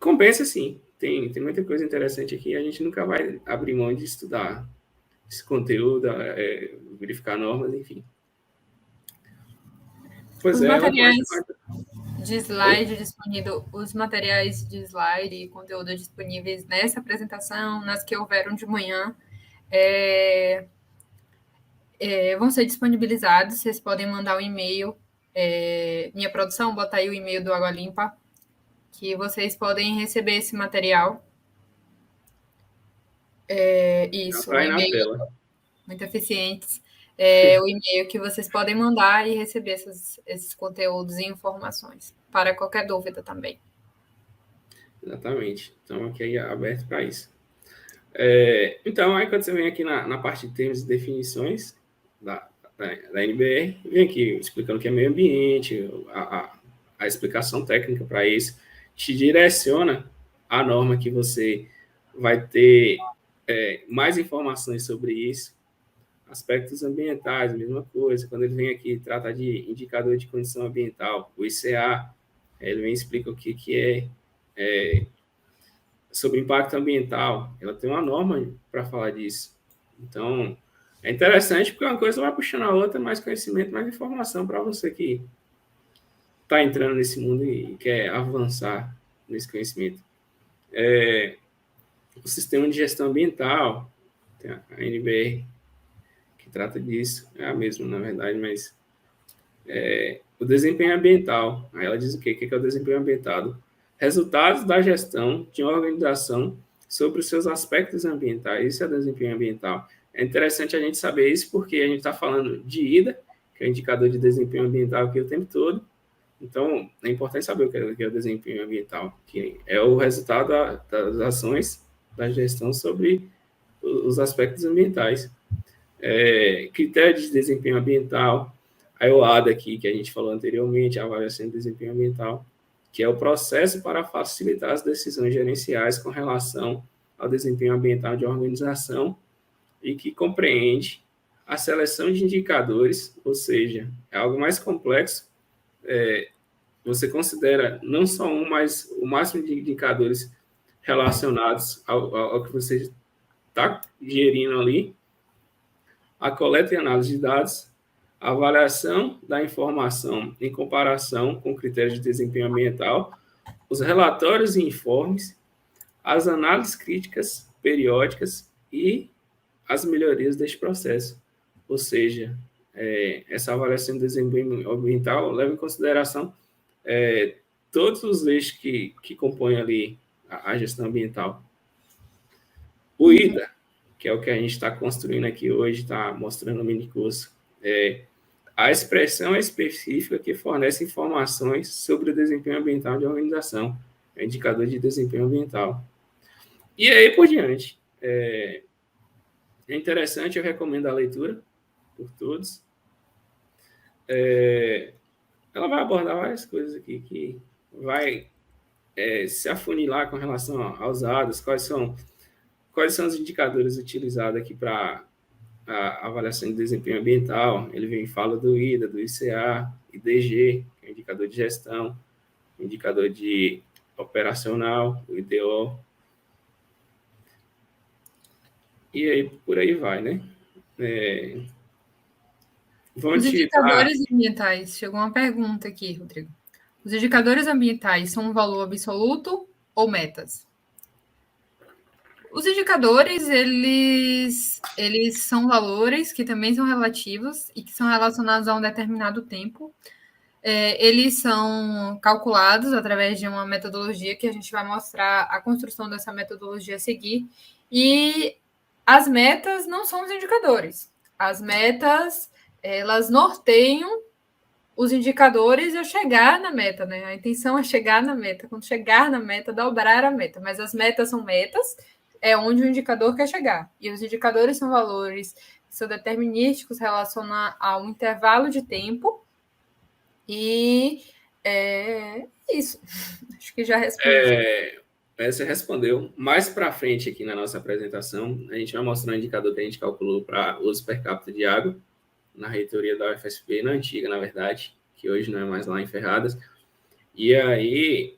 compensa sim. Tem muita coisa interessante aqui. A gente nunca vai abrir mão de estudar esse conteúdo, verificar normas, enfim. Pois Os ela materiais começa... de slide disponível, os materiais de slide e conteúdo disponíveis nessa apresentação, nas que houveram de manhã, vão ser disponibilizados. Vocês podem mandar um e-mail. Minha produção, bota aí o e-mail do Água Limpa, que vocês podem receber esse material. Isso, tá o aí na e-mail, tela. muito eficientes. O e-mail que vocês podem mandar e receber esses conteúdos e informações, para qualquer dúvida também. Exatamente. Então, aqui é aberto para isso. Então, aí quando você vem aqui na parte de termos e definições da NBR, vem aqui explicando o que é meio ambiente, a explicação técnica para isso, te direciona a norma que você vai ter mais informações sobre isso. Aspectos ambientais, mesma coisa. Quando ele vem aqui trata de indicador de condição ambiental, o ICA, ele vem e explica o que é sobre impacto ambiental. Ela tem uma norma para falar disso. Então, é interessante porque uma coisa vai puxando a outra, mais conhecimento, mais informação para você que está entrando nesse mundo e quer avançar nesse conhecimento. O sistema de gestão ambiental, tem a NBR, que trata disso, é a mesma, na verdade, mas o desempenho ambiental. Aí ela diz o quê? O que é o desempenho ambiental? Resultados da gestão de uma organização sobre os seus aspectos ambientais. Isso é desempenho ambiental. É interessante a gente saber isso porque a gente está falando de IDA, que é o indicador de desempenho ambiental aqui o tempo todo. Então, é importante saber o que é o desempenho ambiental, que é o resultado das ações da gestão sobre os aspectos ambientais. Critérios de desempenho ambiental, a EOAD aqui, que a gente falou anteriormente, a avaliação de desempenho ambiental, que é o processo para facilitar as decisões gerenciais com relação ao desempenho ambiental de uma organização e que compreende a seleção de indicadores, ou seja, é algo mais complexo. Você considera não só um, mas o máximo de indicadores relacionados ao que você está gerindo ali, a coleta e análise de dados, a avaliação da informação em comparação com critérios de desempenho ambiental, os relatórios e informes, as análises críticas periódicas e as melhorias deste processo. Ou seja, essa avaliação de desempenho ambiental leva em consideração todos os eixos que compõem ali a gestão ambiental. O IDA, que é o que a gente está construindo aqui hoje, está mostrando no minicurso, a expressão específica que fornece informações sobre o desempenho ambiental de uma organização, é o indicador de desempenho ambiental. E aí por diante. É interessante, eu recomendo a leitura por todos. Ela vai abordar várias coisas aqui que vai se afunilar com relação aos dados, quais são os indicadores utilizados aqui para a avaliação de desempenho ambiental. Ele vem e fala do IDA, do ICA, IDG, que é o indicador de gestão, indicador de operacional, o IDO. E aí, por aí vai, né? Vamos Os digitar. indicadores ambientais. Chegou uma pergunta aqui, Rodrigo. Os indicadores ambientais são um valor absoluto ou metas? Os indicadores, eles são valores que também são relativos e que são relacionados a um determinado tempo. Eles são calculados através de uma metodologia que a gente vai mostrar a construção dessa metodologia a seguir. E as metas não são os indicadores. As metas, elas norteiam os indicadores a chegar na meta, né? A intenção é chegar na meta. Quando chegar na meta, dobrar a meta. Mas as metas são metas, é onde o indicador quer chegar. E os indicadores são valores que são determinísticos, relacionam a um intervalo de tempo. E é isso. Acho que já respondi. Você respondeu. Mais para frente aqui na nossa apresentação, a gente vai mostrar um indicador que a gente calculou para uso per capita de água na reitoria da UFSP, na antiga, na verdade, que hoje não é mais lá em Ferradas. E aí,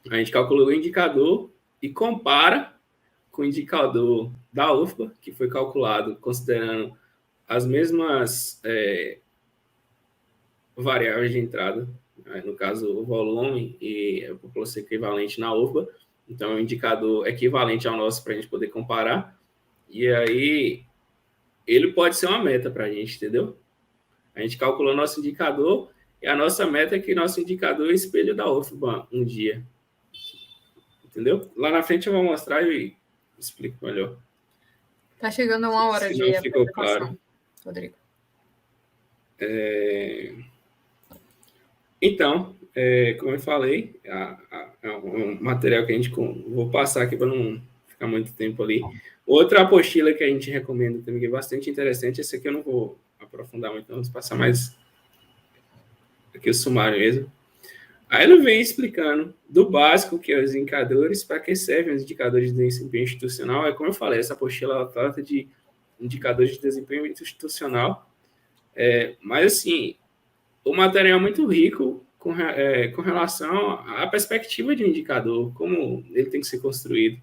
a gente calculou o indicador e compara com o indicador da UFBA, que foi calculado considerando as mesmas variáveis de entrada, no caso, o volume e a população equivalente na UFBA. Então, é um indicador equivalente ao nosso para a gente poder comparar. E aí, ele pode ser uma meta para a gente, entendeu? A gente calculou nosso indicador e a nossa meta é que nosso indicador é espelho da UFBA um dia. Entendeu? Lá na frente eu vou mostrar e explico melhor. Está chegando a uma hora Se de não ficou apresentação, claro. Rodrigo. Então, como eu falei, é um material que a gente vou passar aqui para não ficar muito tempo ali. Outra apostila que a gente recomenda também, que é bastante interessante, esse aqui eu não vou aprofundar muito, vamos passar mais aqui o sumário mesmo. Aí ele vem explicando do básico, que é os indicadores, para que servem os indicadores de desempenho institucional. É como eu falei, essa apostila ela trata de indicadores de desempenho institucional, mas assim, o material é muito rico com relação à perspectiva de um indicador, como ele tem que ser construído.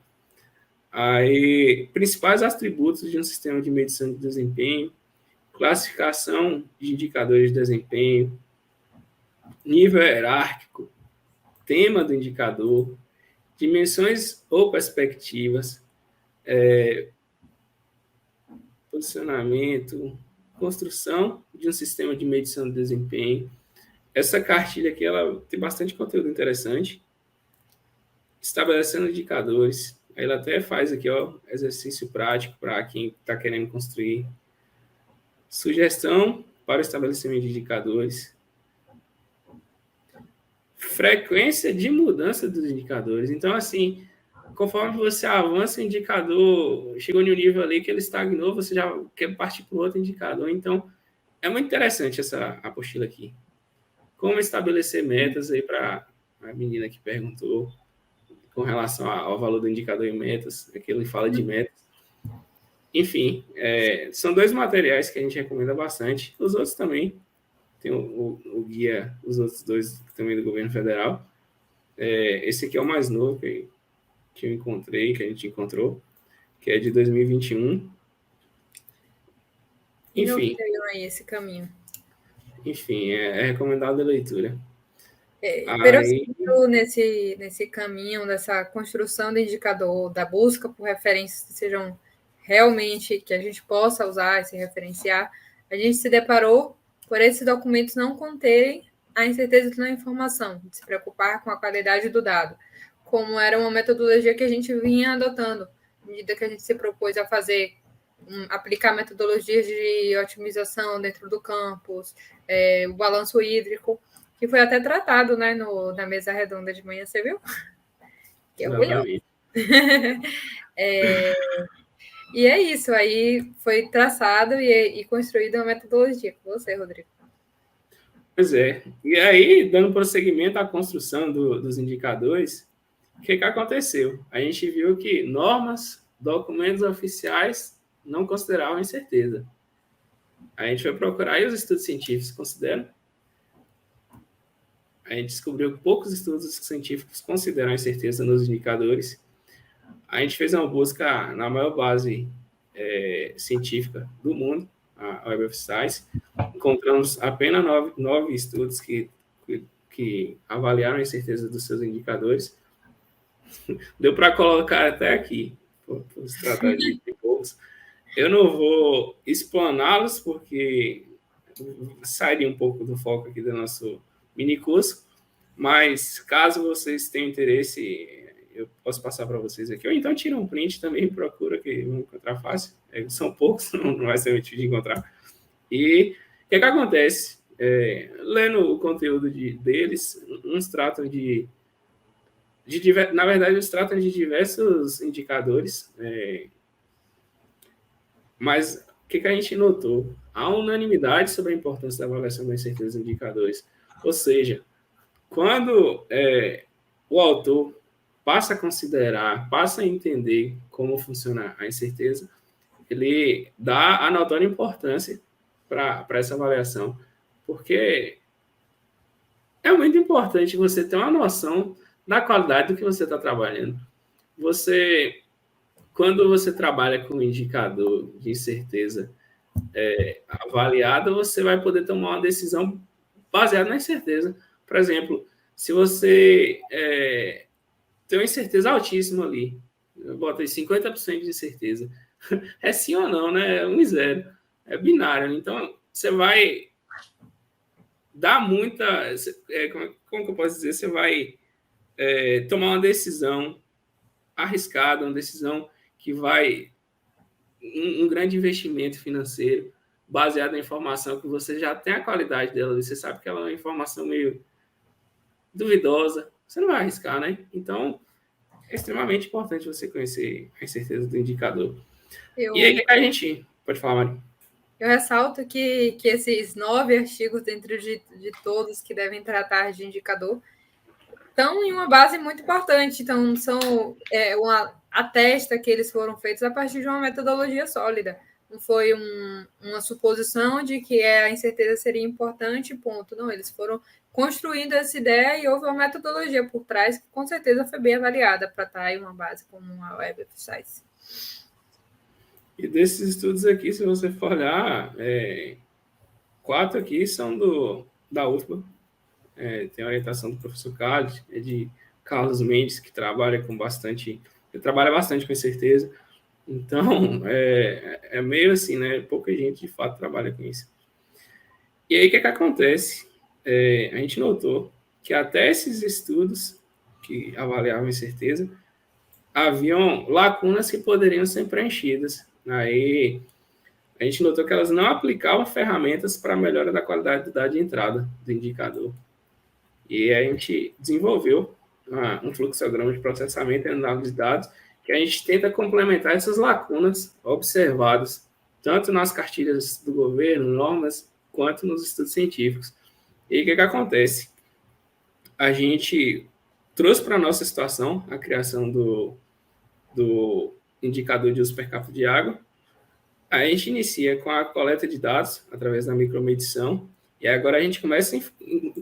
Aí, principais atributos de um sistema de medição de desempenho, classificação de indicadores de desempenho, nível hierárquico, tema do indicador, dimensões ou perspectivas, posicionamento, construção de um sistema de medição de desempenho. Essa cartilha aqui ela tem bastante conteúdo interessante, estabelecendo indicadores. Aí ela até faz aqui, ó, exercício prático para quem está querendo construir. Sugestão para o estabelecimento de indicadores. Frequência de mudança dos indicadores. Então, assim, conforme você avança o indicador, chegou em um nível ali que ele estagnou, você já quer partir para outro indicador. Então, é muito interessante essa apostila aqui. Como estabelecer metas aí para a menina que perguntou com relação ao valor do indicador em metas, aqui ele fala de metas. Enfim, são dois materiais que a gente recomenda bastante. Os outros também, tem o guia, os outros dois também do governo federal. Esse aqui é o mais novo que eu encontrei, que a gente encontrou, que é de 2021. Enfim, Aí esse caminho. enfim, é recomendado a leitura. Aí, Verossímil nesse caminho, dessa construção do indicador, da busca por referências que sejam realmente, que a gente possa usar e se referenciar, a gente se deparou por esses documentos não conterem a incerteza da informação, de se preocupar com a qualidade do dado, como era uma metodologia que a gente vinha adotando, à medida que a gente se propôs a fazer, aplicar metodologias de otimização dentro do campus, o balanço hídrico, que foi até tratado, né, na mesa redonda de manhã, você viu? Que orgulhoso. E é isso, aí foi traçado e construída uma metodologia com você, Rodrigo. Pois é. E aí, dando prosseguimento à construção dos indicadores, o que aconteceu? A gente viu que normas, documentos oficiais não consideravam incerteza. A gente foi procurar e os estudos científicos consideram. A gente descobriu que poucos estudos científicos consideram a incerteza nos indicadores. A gente fez uma busca na maior base científica do mundo, a Web of Science. Encontramos apenas nove estudos que avaliaram a incerteza dos seus indicadores. Deu para colocar até aqui, por se tratar de poucos. Eu não vou explaná-los, porque sairia um pouco do foco aqui do nosso mini curso, mas caso vocês tenham interesse, eu posso passar para vocês aqui, ou então tira um print também, procura, que vão encontrar fácil. São poucos, não vai ser muito difícil de encontrar. E o que acontece? Lendo o conteúdo deles, uns tratam na verdade, eles tratam de diversos indicadores, mas o que a gente notou? Há unanimidade sobre a importância da avaliação da incerteza dos indicadores. Ou seja, quando o autor passa a considerar, passa a entender como funciona a incerteza, ele dá a notória importância para essa avaliação, porque é muito importante você ter uma noção da qualidade do que você está trabalhando. Quando você trabalha com um indicador de incerteza avaliado, você vai poder tomar uma decisão baseada na incerteza. Por exemplo, se você tem uma incerteza altíssima ali, bota aí 50% de incerteza, é sim ou não, né? É 1 e 0. É binário. Então, você vai dar muita... como que eu posso dizer? Você vai tomar uma decisão arriscada, uma decisão que vai... Um grande investimento financeiro baseado na informação que você já tem a qualidade dela. Você sabe que ela é uma informação meio duvidosa. Você não vai arriscar, né? Então, é extremamente importante você conhecer a incerteza do indicador. E aí, a gente... Pode falar, Mari. Eu ressalto que esses 9 artigos, dentro de todos que devem tratar de indicador, estão em uma base muito importante. Então, atesta que eles foram feitos a partir de uma metodologia sólida. Não foi uma suposição de que a incerteza seria importante, ponto. Não, eles foram construindo essa ideia e houve uma metodologia por trás que, com certeza, foi bem avaliada para estar em uma base como a Web of Science. E desses estudos aqui, se você for olhar, 4 aqui são da UFBA. Tem a orientação do professor Carlos, de Carlos Mendes, que trabalha bastante com incerteza. Então, é meio assim, né? Pouca gente, de fato, trabalha com isso. E aí, o que acontece? A gente notou que até esses estudos que avaliavam incerteza, haviam lacunas que poderiam ser preenchidas. Aí, a gente notou que elas não aplicavam ferramentas para a melhora da qualidade do dado de entrada do indicador. E a gente desenvolveu um fluxograma de processamento e análise de dados que a gente tenta complementar essas lacunas observadas tanto nas cartilhas do governo, normas, quanto nos estudos científicos. E o que acontece? A gente trouxe para a nossa situação a criação do indicador de uso per capita de água. A gente inicia com a coleta de dados através da micromedição, e agora a gente começa a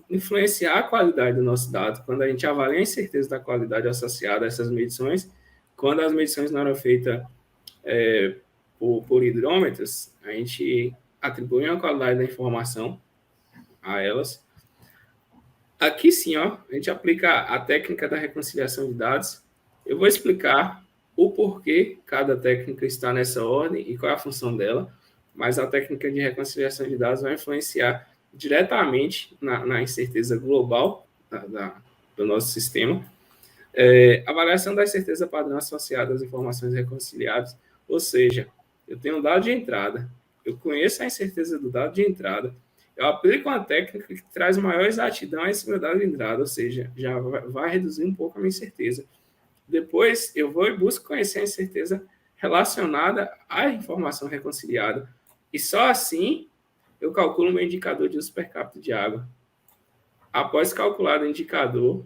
influenciar a qualidade do nosso dado. Quando a gente avalia a incerteza da qualidade associada a essas medições, quando as medições não eram feitas por hidrômetros, a gente atribui uma qualidade da informação a elas. Aqui sim, a gente aplica a técnica da reconciliação de dados. Eu vou explicar o porquê cada técnica está nessa ordem e qual é a função dela, mas a técnica de reconciliação de dados vai influenciar diretamente na incerteza global do nosso sistema. Avaliação da incerteza padrão associada às informações reconciliadas, ou seja, eu tenho um dado de entrada, eu conheço a incerteza do dado de entrada, eu aplico uma técnica que traz maior exatidão a esse meu dado de entrada, ou seja, já vai reduzir um pouco a minha incerteza. Depois, eu vou e busco conhecer a incerteza relacionada à informação reconciliada. E só assim, eu calculo o meu indicador de uso per capita de água. Após calcular o indicador,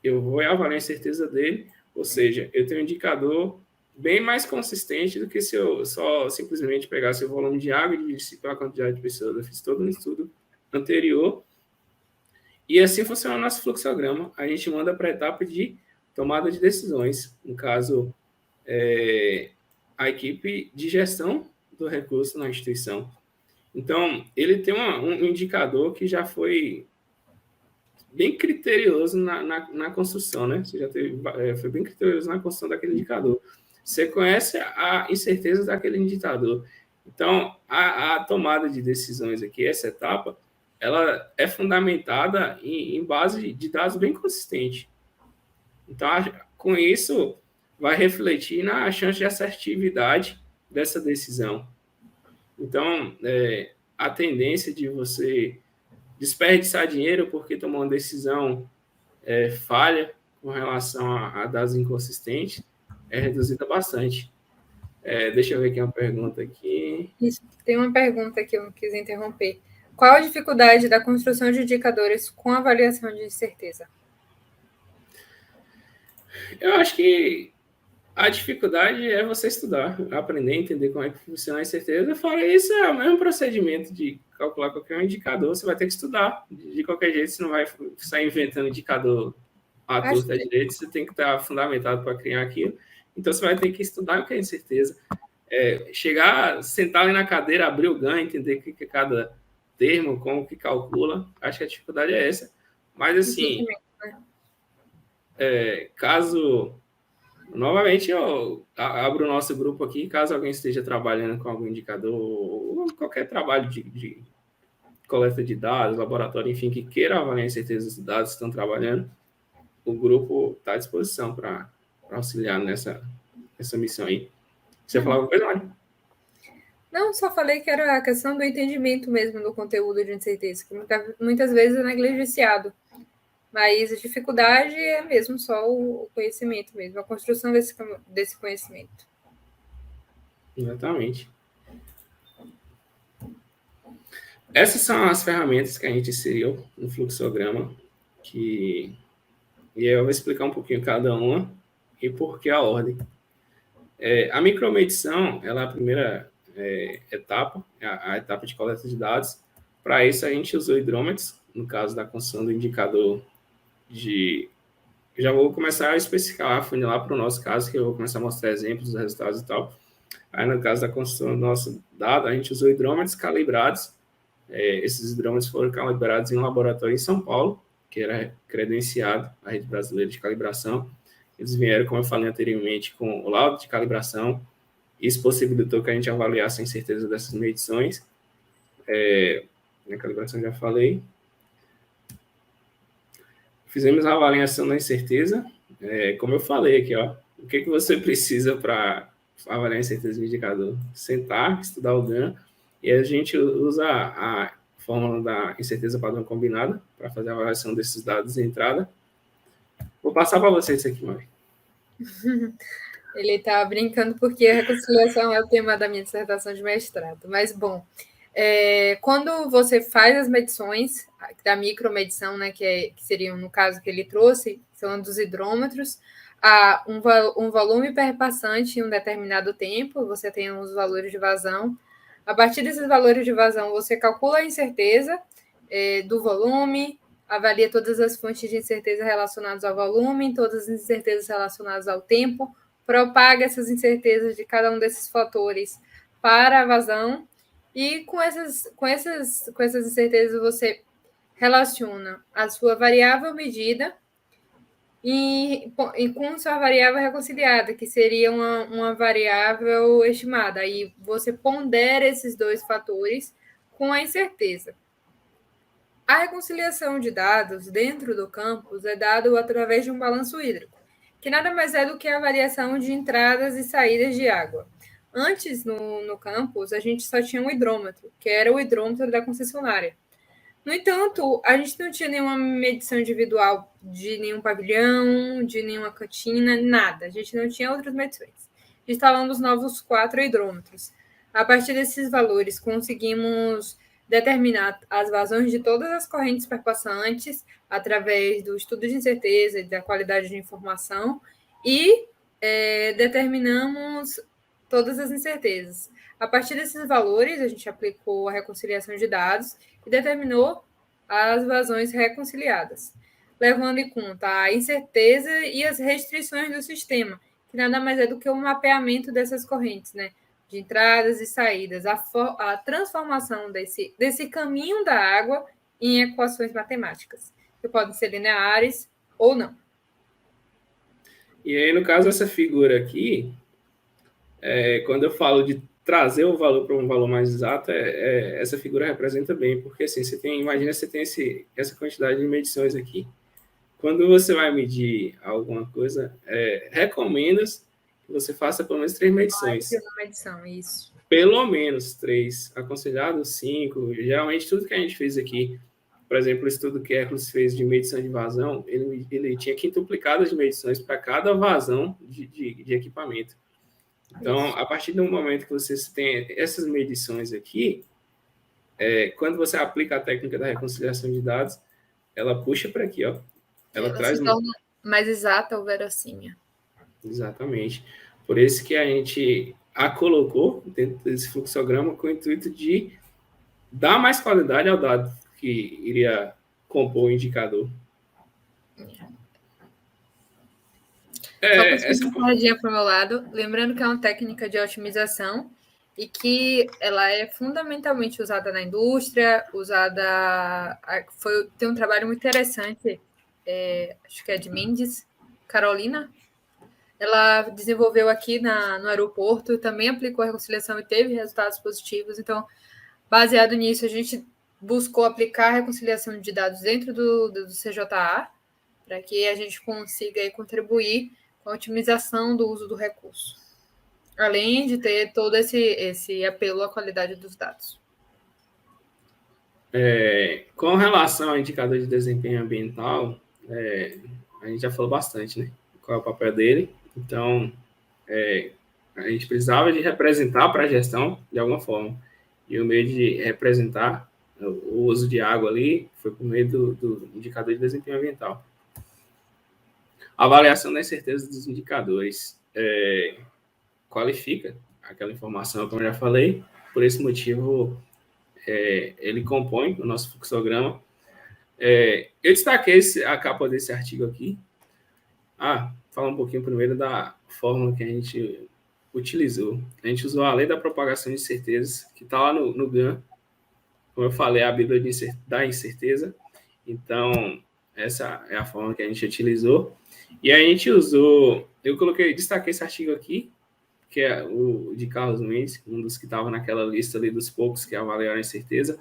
eu vou avaliar a incerteza dele, ou seja, eu tenho um indicador bem mais consistente do que se eu só simplesmente pegasse o volume de água e dividisse pela quantidade de pessoas. Eu fiz todo um estudo anterior. E assim funciona o nosso fluxograma. A gente manda para a etapa de tomada de decisões. No caso, a equipe de gestão do recurso na instituição. Então, ele tem um indicador que já foi bem criterioso na construção, né? Você já teve, foi bem criterioso na construção daquele indicador. Você conhece a incerteza daquele indicador. Então, a tomada de decisões aqui, essa etapa, ela é fundamentada em base de dados bem consistentes. Então, com isso, vai refletir na chance de assertividade dessa decisão. Então, a tendência de você desperdiçar dinheiro porque tomou uma decisão falha com relação a dados inconsistentes é reduzida bastante. Deixa eu ver aqui uma pergunta aqui. Isso. Tem uma pergunta que eu não quis interromper. Qual a dificuldade da construção de indicadores com avaliação de incerteza? Eu acho que a dificuldade é você estudar, aprender a entender como é que funciona a incerteza. Fora isso, é o mesmo procedimento de calcular qualquer indicador, você vai ter que estudar. De qualquer jeito, você não vai sair inventando indicador à torta direito, você tem que estar fundamentado para criar aquilo. Então, você vai ter que estudar o que é incerteza. Chegar, sentar ali na cadeira, abrir o GAN, entender o que é cada termo, como que calcula. Acho que a dificuldade é essa. Mas, assim, caso... Novamente, eu abro o nosso grupo aqui, caso alguém esteja trabalhando com algum indicador ou qualquer trabalho de coleta de dados, laboratório, enfim, que queira avaliar a incerteza dos dados que estão trabalhando, o grupo está à disposição para auxiliar nessa missão aí. Você falava alguma coisa, Mário? Não, só falei que era a questão do entendimento mesmo do conteúdo de incerteza, que muitas vezes é negligenciado. Mas a dificuldade é mesmo só o conhecimento mesmo, a construção desse conhecimento. Exatamente. Essas são as ferramentas que a gente inseriu no fluxograma, e eu vou explicar um pouquinho cada uma e por que a ordem. A micromedição, ela é a primeira etapa, a etapa de coleta de dados. Para isso, a gente usou hidrômetros, no caso da construção do indicador de... Já vou começar a especificar, afunilar para o nosso caso, que eu vou começar a mostrar exemplos dos resultados e tal. Aí, no caso da construção do nosso dado, a gente usou hidrômetros calibrados. Esses hidrômetros foram calibrados em um laboratório em São Paulo, que era credenciado à Rede Brasileira de Calibração. Eles vieram, como eu falei anteriormente, com o laudo de calibração. Isso possibilitou que a gente avaliasse a incerteza dessas medições. Na calibração já falei. Fizemos a avaliação da incerteza. Como eu falei aqui, ó, o que você precisa para avaliar a incerteza do indicador? Sentar, estudar o GAN, e a gente usa a fórmula da incerteza padrão combinada para fazer a avaliação desses dados de entrada. Vou passar para vocês isso aqui, Mari. Ele está brincando porque a reconciliação é o tema da minha dissertação de mestrado. Mas, bom, quando você faz as medições da micromedição, né, que seriam, no caso que ele trouxe, são dos hidrômetros, há um volume perpassante em um determinado tempo, você tem os valores de vazão. A partir desses valores de vazão, você calcula a incerteza do volume, avalia todas as fontes de incerteza relacionadas ao volume, todas as incertezas relacionadas ao tempo, propaga essas incertezas de cada um desses fatores para a vazão, e com essas incertezas você relaciona a sua variável medida e com sua variável reconciliada, que seria uma variável estimada. Aí você pondera esses dois fatores com a incerteza. A reconciliação de dados dentro do campus é dado através de um balanço hídrico, que nada mais é do que a variação de entradas e saídas de água. Antes, no campus, a gente só tinha um hidrômetro, que era o hidrômetro da concessionária. No entanto, a gente não tinha nenhuma medição individual de nenhum pavilhão, de nenhuma cantina, nada. A gente não tinha outras medições. Instalamos novos 4 hidrômetros. A partir desses valores, conseguimos determinar as vazões de todas as correntes perpassantes através do estudo de incerteza e da qualidade de informação e determinamos todas as incertezas. A partir desses valores, a gente aplicou a reconciliação de dados e determinou as vazões reconciliadas, levando em conta a incerteza e as restrições do sistema, que nada mais é do que o mapeamento dessas correntes, né? De entradas e saídas, a transformação desse caminho da água em equações matemáticas, que podem ser lineares ou não. E aí, no caso, essa figura aqui, quando eu falo de trazer o valor para um valor mais exato, essa figura representa bem, porque assim, imagina você tem essa quantidade de medições aqui. Quando você vai medir alguma coisa, recomenda-se que você faça pelo menos 3 medições. Mais de uma medição, isso. Pelo menos 3, aconselhado 5. Geralmente, tudo que a gente fez aqui, por exemplo, o estudo que Hercules fez de medição de vazão, ele tinha quintuplicadas de medições para cada vazão de equipamento. Então, a partir do momento que você tem essas medições aqui, quando você aplica a técnica da reconciliação de dados, ela puxa para aqui, ó. Ela traz se torna mais exata ou verossímil. Exatamente. Por isso que a gente a colocou dentro desse fluxograma com o intuito de dar mais qualidade ao dado que iria compor o indicador. Só uma paradinha para o meu lado, lembrando que é uma técnica de otimização e que ela é fundamentalmente usada na indústria, tem um trabalho muito interessante, acho que é de Mendes, Carolina. Ela desenvolveu aqui no aeroporto, também aplicou a reconciliação e teve resultados positivos. Então, baseado nisso, a gente buscou aplicar a reconciliação de dados dentro do CJA, para que a gente consiga aí contribuir com a otimização do uso do recurso, além de ter todo esse apelo à qualidade dos dados. Com relação ao indicador de desempenho ambiental, a gente já falou bastante, né? Qual é o papel dele. Então, a gente precisava de representar para a gestão de alguma forma. E o meio de representar o uso de água ali foi por meio do indicador de desempenho ambiental. A avaliação da incerteza dos indicadores qualifica aquela informação, como eu já falei. Por esse motivo, ele compõe o nosso fluxograma. Eu destaquei a capa desse artigo aqui. Falar um pouquinho primeiro da fórmula que a gente utilizou. A gente usou a lei da propagação de incertezas, que está lá no GAN. Como eu falei, a Bíblia da incerteza. Então, essa é a forma que a gente utilizou. E a gente usou... destaquei esse artigo aqui, que é o de Carlos Mendes, um dos que estava naquela lista ali dos poucos que avaliaram a incerteza,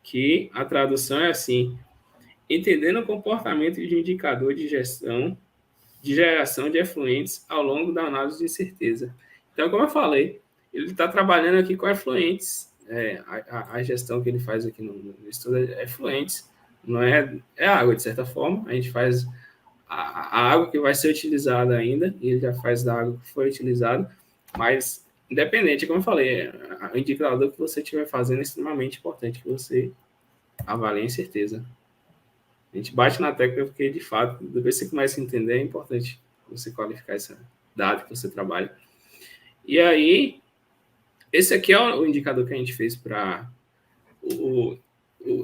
que a tradução é assim: entendendo o comportamento de um indicador de geração de efluentes ao longo da análise de incerteza. Então, como eu falei, ele está trabalhando aqui com efluentes. A gestão que ele faz aqui no estudo é efluentes, não é água, de certa forma. A gente faz a água que vai ser utilizada ainda, e ele já faz da água que foi utilizada, mas independente, como eu falei, o indicador que você estiver fazendo é extremamente importante que você avalie a incerteza. A gente bate na tecla porque, de fato, depois que você começa a entender, é importante você qualificar esse dado que você trabalha. E aí, esse aqui é o indicador que a gente fez para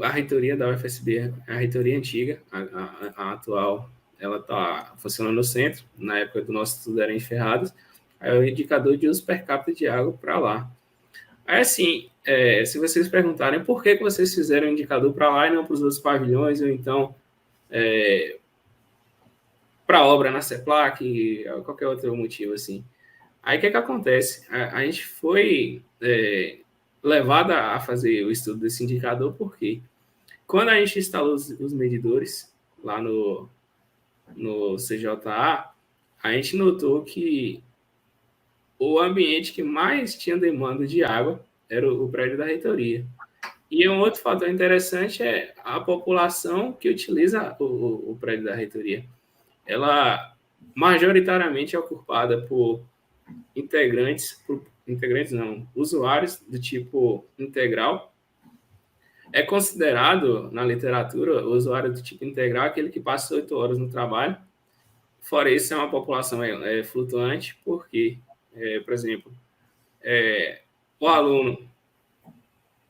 a reitoria da UFSB, a reitoria antiga, a atual, ela está funcionando no centro. Na época do nosso estudo era em Ferradas. Aí é o indicador de uso per capita de água para lá. Aí, assim, se vocês perguntarem por que vocês fizeram o indicador para lá e não para os outros pavilhões, ou então para a obra na CEPLAC, qualquer outro motivo, assim. Aí, o que acontece? A gente foi levada a fazer o estudo desse indicador, porque quando a gente instalou os medidores lá no CJA, a gente notou que o ambiente que mais tinha demanda de água era o prédio da reitoria. E um outro fator interessante é a população que utiliza o prédio da reitoria. Ela majoritariamente é ocupada por usuários do tipo integral. É considerado, na literatura, o usuário do tipo integral aquele que passa 8 horas no trabalho. Fora isso, é uma população flutuante, porque, por exemplo, o aluno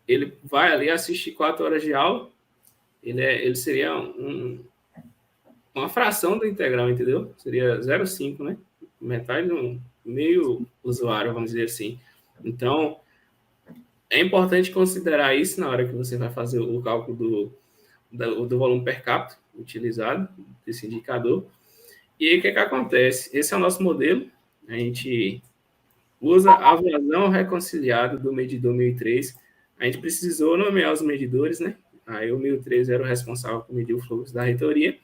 ele vai ali assistir 4 horas de aula, ele seria uma fração do integral, entendeu? Seria 0,5, né? metade, meio usuário, vamos dizer assim. Então, é importante considerar isso na hora que você vai fazer o cálculo do volume per capita utilizado, desse indicador. E aí, o que acontece? Esse é o nosso modelo. A gente usa a vazão reconciliada do medidor 1003. A gente precisou nomear os medidores, né? Aí o 1003 era o responsável por medir o fluxo da reitoria,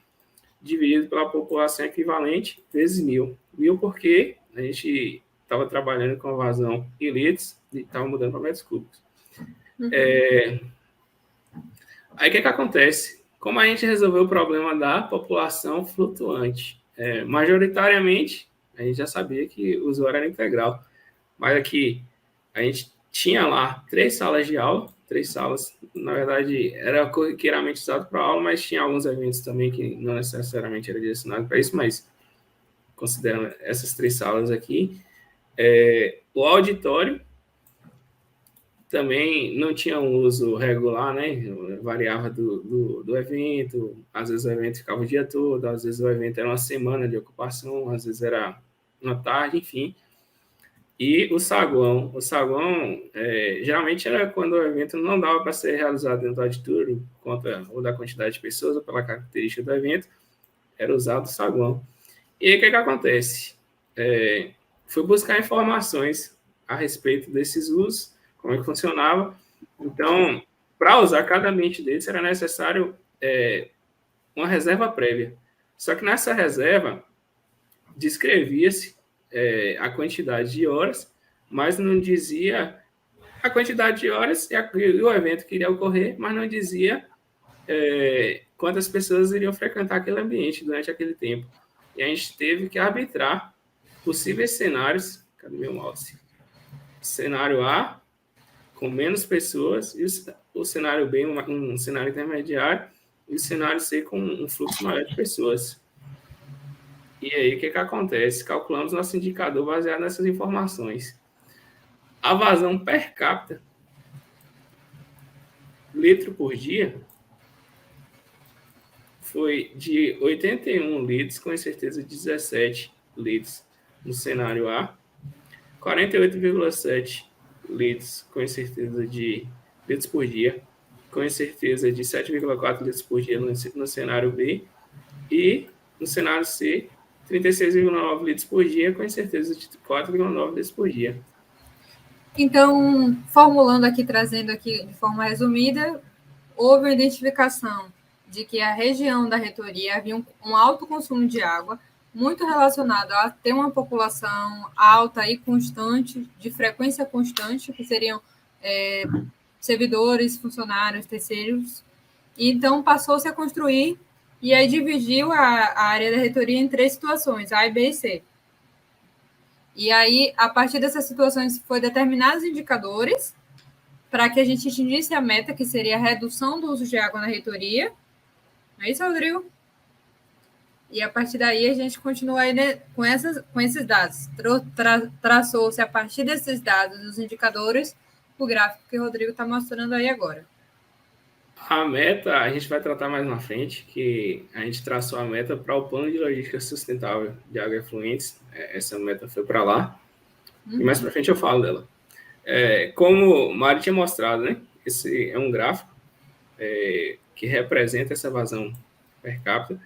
dividido pela população equivalente, vezes 1.000. 1.000 porque a gente estava trabalhando com a vazão em litros e estava mudando para metros cúbicos. Aí o que acontece? Como a gente resolveu o problema da população flutuante? Majoritariamente, a gente já sabia que o usuário era integral, mas aqui a gente tinha lá 3 salas de aula, 3 salas, na verdade era corriqueiramente usado para aula, mas tinha alguns eventos também que não necessariamente era direcionado para isso, mas considerando essas 3 salas aqui, o auditório também não tinha um uso regular, né? Variava do evento, às vezes o evento ficava o dia todo, às vezes o evento era uma semana de ocupação, às vezes era uma tarde, enfim. E o saguão geralmente era quando o evento não dava para ser realizado dentro do auditório, por conta ou da quantidade de pessoas ou pela característica do evento, era usado o saguão. E aí o que acontece? Fui buscar informações a respeito desses usos, como é que funcionava. Então, para usar cada ambiente desses, era necessário uma reserva prévia. Só que nessa reserva, descrevia-se a quantidade de horas, mas não dizia a quantidade de horas e o evento que iria ocorrer, mas não dizia quantas pessoas iriam frequentar aquele ambiente durante aquele tempo. E a gente teve que arbitrar possíveis cenários. Cadê meu mouse? Cenário A, com menos pessoas, e o cenário B, um cenário intermediário, e o cenário C, com um fluxo maior de pessoas. E aí, o que acontece? Calculamos nosso indicador baseado nessas informações. A vazão per capita, litro por dia, foi de 81 litros, com incerteza de 17 litros no cenário A, 48,7 litros, com incerteza de litros por dia, com incerteza de 7,4 litros por dia no cenário B, e no cenário C, 36,9 litros por dia, com incerteza de 4,9 litros por dia. Então, formulando aqui, trazendo aqui de forma resumida, houve a identificação de que a região da reitoria havia um alto consumo de água, muito relacionado a ter uma população alta e constante, de frequência constante, que seriam servidores, funcionários, terceiros. E então, passou-se a construir e aí dividiu a área da reitoria em 3 situações, A, B e C. E aí, a partir dessas situações, foi determinados indicadores para que a gente atingisse a meta, que seria a redução do uso de água na reitoria. Não é isso, Rodrigo? E a partir daí a gente continua aí, né, com esses dados. Traçou-se a partir desses dados, os indicadores, o gráfico que o Rodrigo está mostrando aí agora. A meta, a gente vai tratar mais na frente, que a gente traçou a meta para o Plano de Logística Sustentável de Água Efluentes. Essa meta foi para lá. E mais para frente eu falo dela. Como o Mário tinha mostrado, né? Esse é um gráfico que representa essa vazão per capita.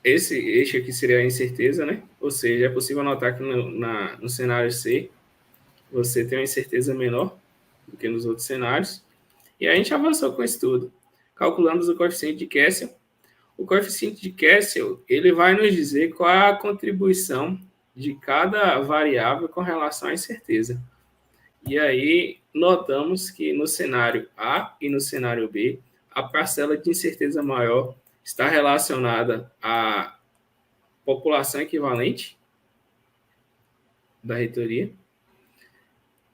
Esse eixo aqui seria a incerteza, né? Ou seja, é possível notar que no cenário C você tem uma incerteza menor do que nos outros cenários. E a gente avançou com isso tudo. Calculamos o coeficiente de Kessel. O coeficiente de Kessel, ele vai nos dizer qual é a contribuição de cada variável com relação à incerteza. E aí, notamos que no cenário A e no cenário B, a parcela de incerteza maior está relacionada à população equivalente da reitoria.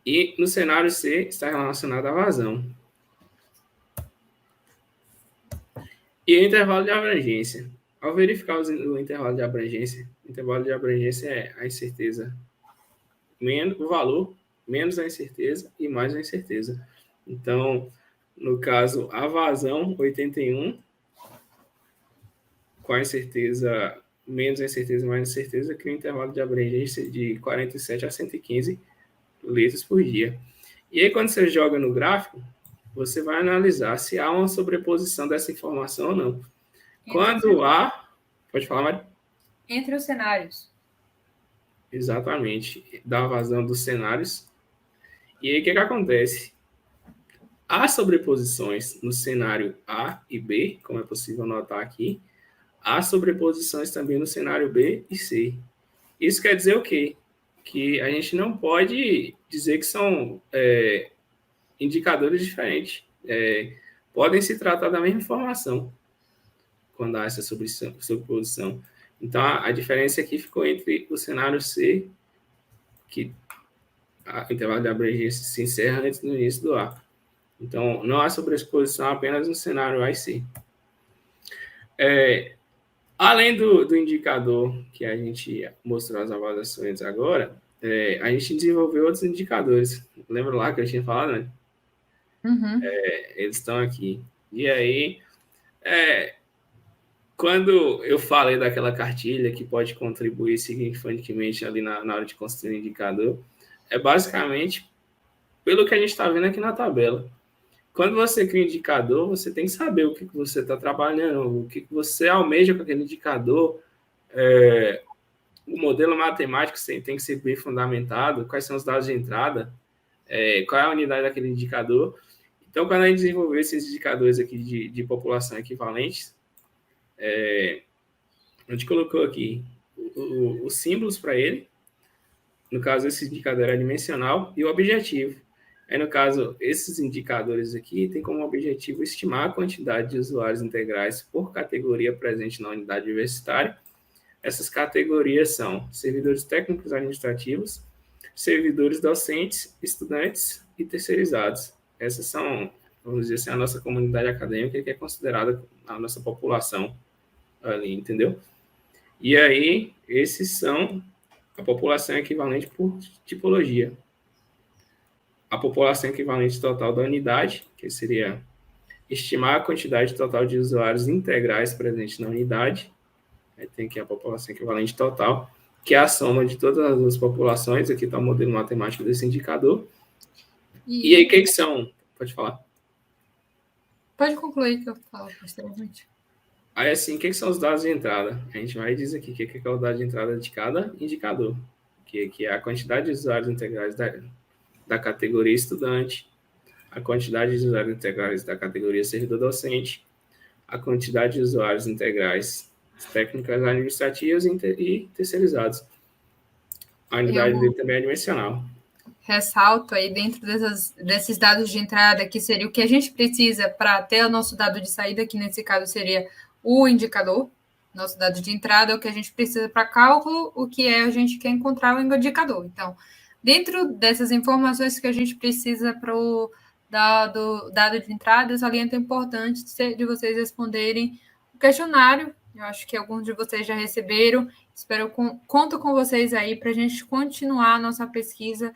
E no cenário C, está relacionada à vazão. E o intervalo de abrangência. Ao verificar o intervalo de abrangência, o intervalo de abrangência é a incerteza menos o valor, menos a incerteza e mais a incerteza. Então, no caso, a vazão 81, com a incerteza menos incerteza, mais incerteza, cria um intervalo de abrangência de 47 a 115 litros por dia. E aí, quando você joga no gráfico, você vai analisar se há uma sobreposição dessa informação ou não. Quando há... Pode falar, Mari? Entre os cenários. Exatamente. Dá vazão dos cenários. E aí, o que acontece? Há sobreposições no cenário A e B, como é possível notar aqui. Há sobreposições também no cenário B e C. Isso quer dizer o quê? Que a gente não pode dizer que são indicadores diferentes. Podem se tratar da mesma informação quando há essa sobreposição. Então, a diferença aqui ficou entre o cenário C, que o intervalo de abrangência se encerra antes do início do A. Então, não há sobreposição apenas no cenário A e C. Além do indicador que a gente mostrou as avaliações agora, a gente desenvolveu outros indicadores. Lembra lá que eu tinha falado, né? Uhum. Eles estão aqui. E aí, quando eu falei daquela cartilha que pode contribuir significativamente ali na hora de construir o indicador, é basicamente pelo que a gente está vendo aqui na tabela. Quando você cria um indicador, você tem que saber o que você está trabalhando, o que você almeja com aquele indicador, o modelo matemático tem que ser bem fundamentado, quais são os dados de entrada, qual é a unidade daquele indicador. Então, quando a gente desenvolveu esses indicadores aqui de população equivalentes, a gente colocou aqui os símbolos para ele. No caso, esse indicador era dimensional e o objetivo. Aí, no caso, esses indicadores aqui têm como objetivo estimar a quantidade de usuários integrais por categoria presente na unidade universitária. Essas categorias são servidores técnicos administrativos, servidores docentes, estudantes e terceirizados. Essas são, vamos dizer assim, a nossa comunidade acadêmica, que é considerada a nossa população ali, entendeu? E aí, esses são a população equivalente por tipologia. A população equivalente total da unidade, que seria estimar a quantidade total de usuários integrais presentes na unidade. Aí tem aqui a população equivalente total, que é a soma de todas as populações. Aqui está o modelo matemático desse indicador. E aí, o que são? Pode falar. Pode concluir que eu falo posteriormente. Aí, assim, o que são os dados de entrada? A gente vai dizer aqui o que é o dado de entrada de cada indicador, que é a quantidade de usuários integrais da categoria estudante, a quantidade de usuários integrais da categoria servidor docente, a quantidade de usuários integrais técnicas administrativas e terceirizados. A unidade dele também é dimensional. Ressalto aí dentro desses dados de entrada, que seria o que a gente precisa para ter o nosso dado de saída, que nesse caso seria o indicador. Nosso dado de entrada é o que a gente precisa para cálculo, o que a gente quer encontrar o indicador. Então, dentro dessas informações que a gente precisa para o dado de entrada, eu saliento a importância de vocês responderem o questionário. Eu acho que alguns de vocês já receberam. Espero conto com vocês aí para a gente continuar a nossa pesquisa.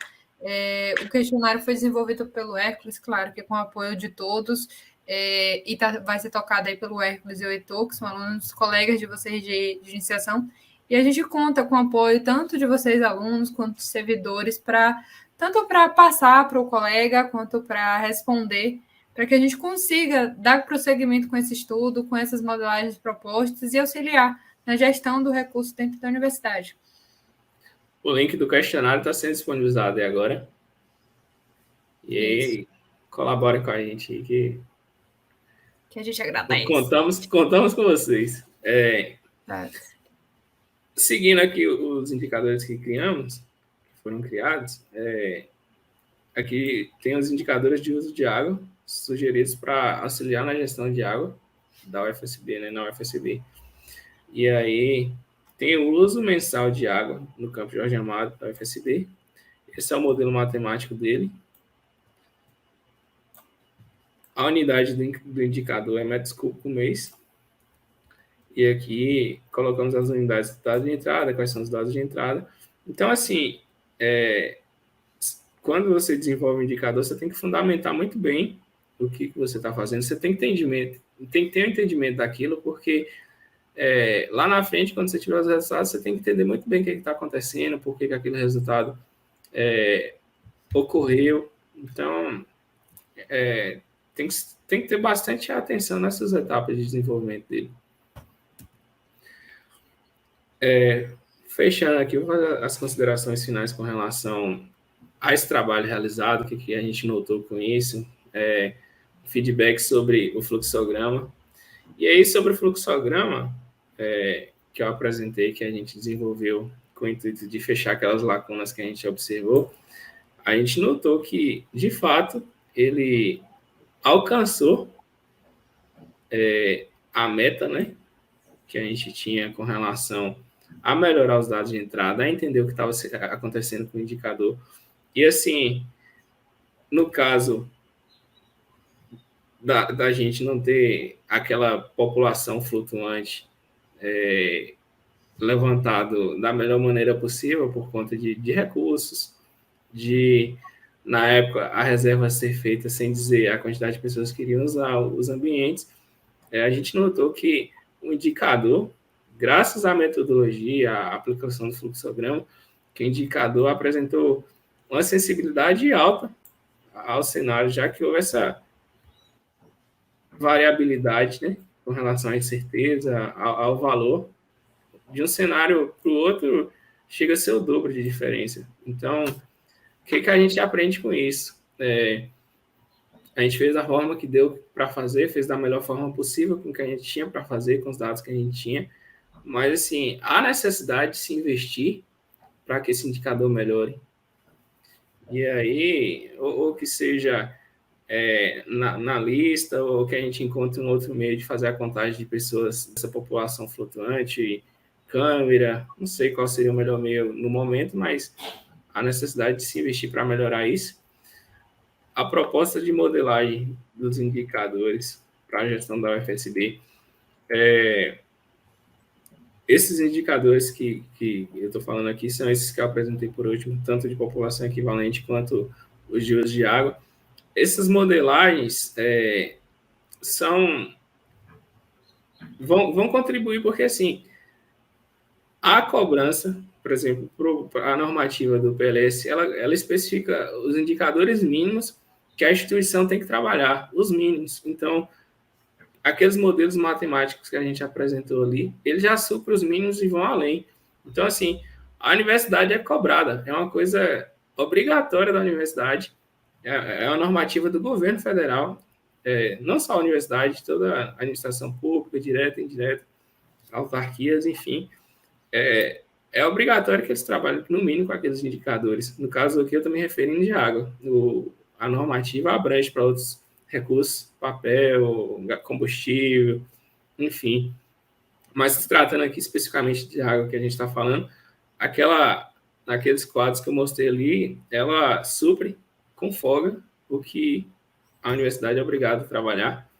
O questionário foi desenvolvido pelo Hércules, claro que com o apoio de todos, e vai ser tocado aí pelo Hércules e o Heitor, que são alunos, colegas de vocês de iniciação, e a gente conta com o apoio tanto de vocês, alunos, quanto servidores, tanto para passar para o colega, quanto para responder, para que a gente consiga dar prosseguimento com esse estudo, com essas modelagens propostas e auxiliar na gestão do recurso dentro da universidade. O link do questionário está sendo disponibilizado aí agora. E aí, colabore com a gente aí, que a gente agradece. Contamos com vocês. Seguindo aqui os indicadores que criamos, que foram criados, aqui tem os indicadores de uso de água sugeridos para auxiliar na gestão de água da UFSB, né, na UFSB. E aí tem o uso mensal de água no campo Jorge Amado da UFSB. Esse é o modelo matemático dele. A unidade do indicador é metros cúbicos por mês. E aqui colocamos as unidades de dados de entrada, quais são os dados de entrada. Então, assim, quando você desenvolve um indicador, você tem que fundamentar muito bem o que você está fazendo. Você tem que ter um entendimento daquilo, porque lá na frente, quando você tiver os resultados, você tem que entender muito bem o que está acontecendo, por que aquele resultado ocorreu. Então, tem que ter bastante atenção nessas etapas de desenvolvimento dele. Fechando aqui, eu vou fazer as considerações finais com relação a esse trabalho realizado, o que a gente notou com isso, feedback sobre o fluxograma. E aí, sobre o fluxograma, que eu apresentei, que a gente desenvolveu com o intuito de fechar aquelas lacunas que a gente observou, a gente notou que, de fato, ele alcançou a meta, né, que a gente tinha com relação a melhorar os dados de entrada, a entender o que estava acontecendo com o indicador. E, assim, no caso da gente não ter aquela população flutuante levantado da melhor maneira possível por conta de recursos, na época, a reserva ser feita sem dizer a quantidade de pessoas que iriam usar os ambientes, a gente notou que o indicador, graças à metodologia, à aplicação do fluxograma, que o indicador apresentou uma sensibilidade alta ao cenário, já que houve essa variabilidade, né, com relação à incerteza, ao valor, de um cenário para o outro, chega a ser o dobro de diferença. Então, o que a gente aprende com isso? A gente fez da forma que deu para fazer, fez da melhor forma possível com o que a gente tinha para fazer, com os dados que a gente tinha, mas, assim, há necessidade de se investir para que esse indicador melhore. E aí, ou que seja na lista, ou que a gente encontre um outro meio de fazer a contagem de pessoas dessa população flutuante, câmera, não sei qual seria o melhor meio no momento, mas a necessidade de se investir para melhorar isso. A proposta de modelagem dos indicadores para a gestão da UFSB, esses indicadores que eu estou falando aqui são esses que eu apresentei por último, tanto de população equivalente quanto os de uso de água. Essas modelagens vão contribuir porque, assim, a cobrança, por exemplo, a normativa do PLS, ela especifica os indicadores mínimos que a instituição tem que trabalhar, os mínimos. Então, aqueles modelos matemáticos que a gente apresentou ali, eles já suprem os mínimos e vão além. Então, assim, a universidade é cobrada, é uma coisa obrigatória da universidade, é uma normativa do governo federal, não só a universidade, toda a administração pública, direta e indireta, autarquias, enfim, é obrigatório que eles trabalhem, no mínimo, com aqueles indicadores. No caso aqui, eu estou me referindo de água. A normativa abrange para outros recursos, papel, combustível, enfim. Mas se tratando aqui especificamente de água que a gente está falando, naqueles quadros que eu mostrei ali, ela supre com folga o que a universidade é obrigada a trabalhar.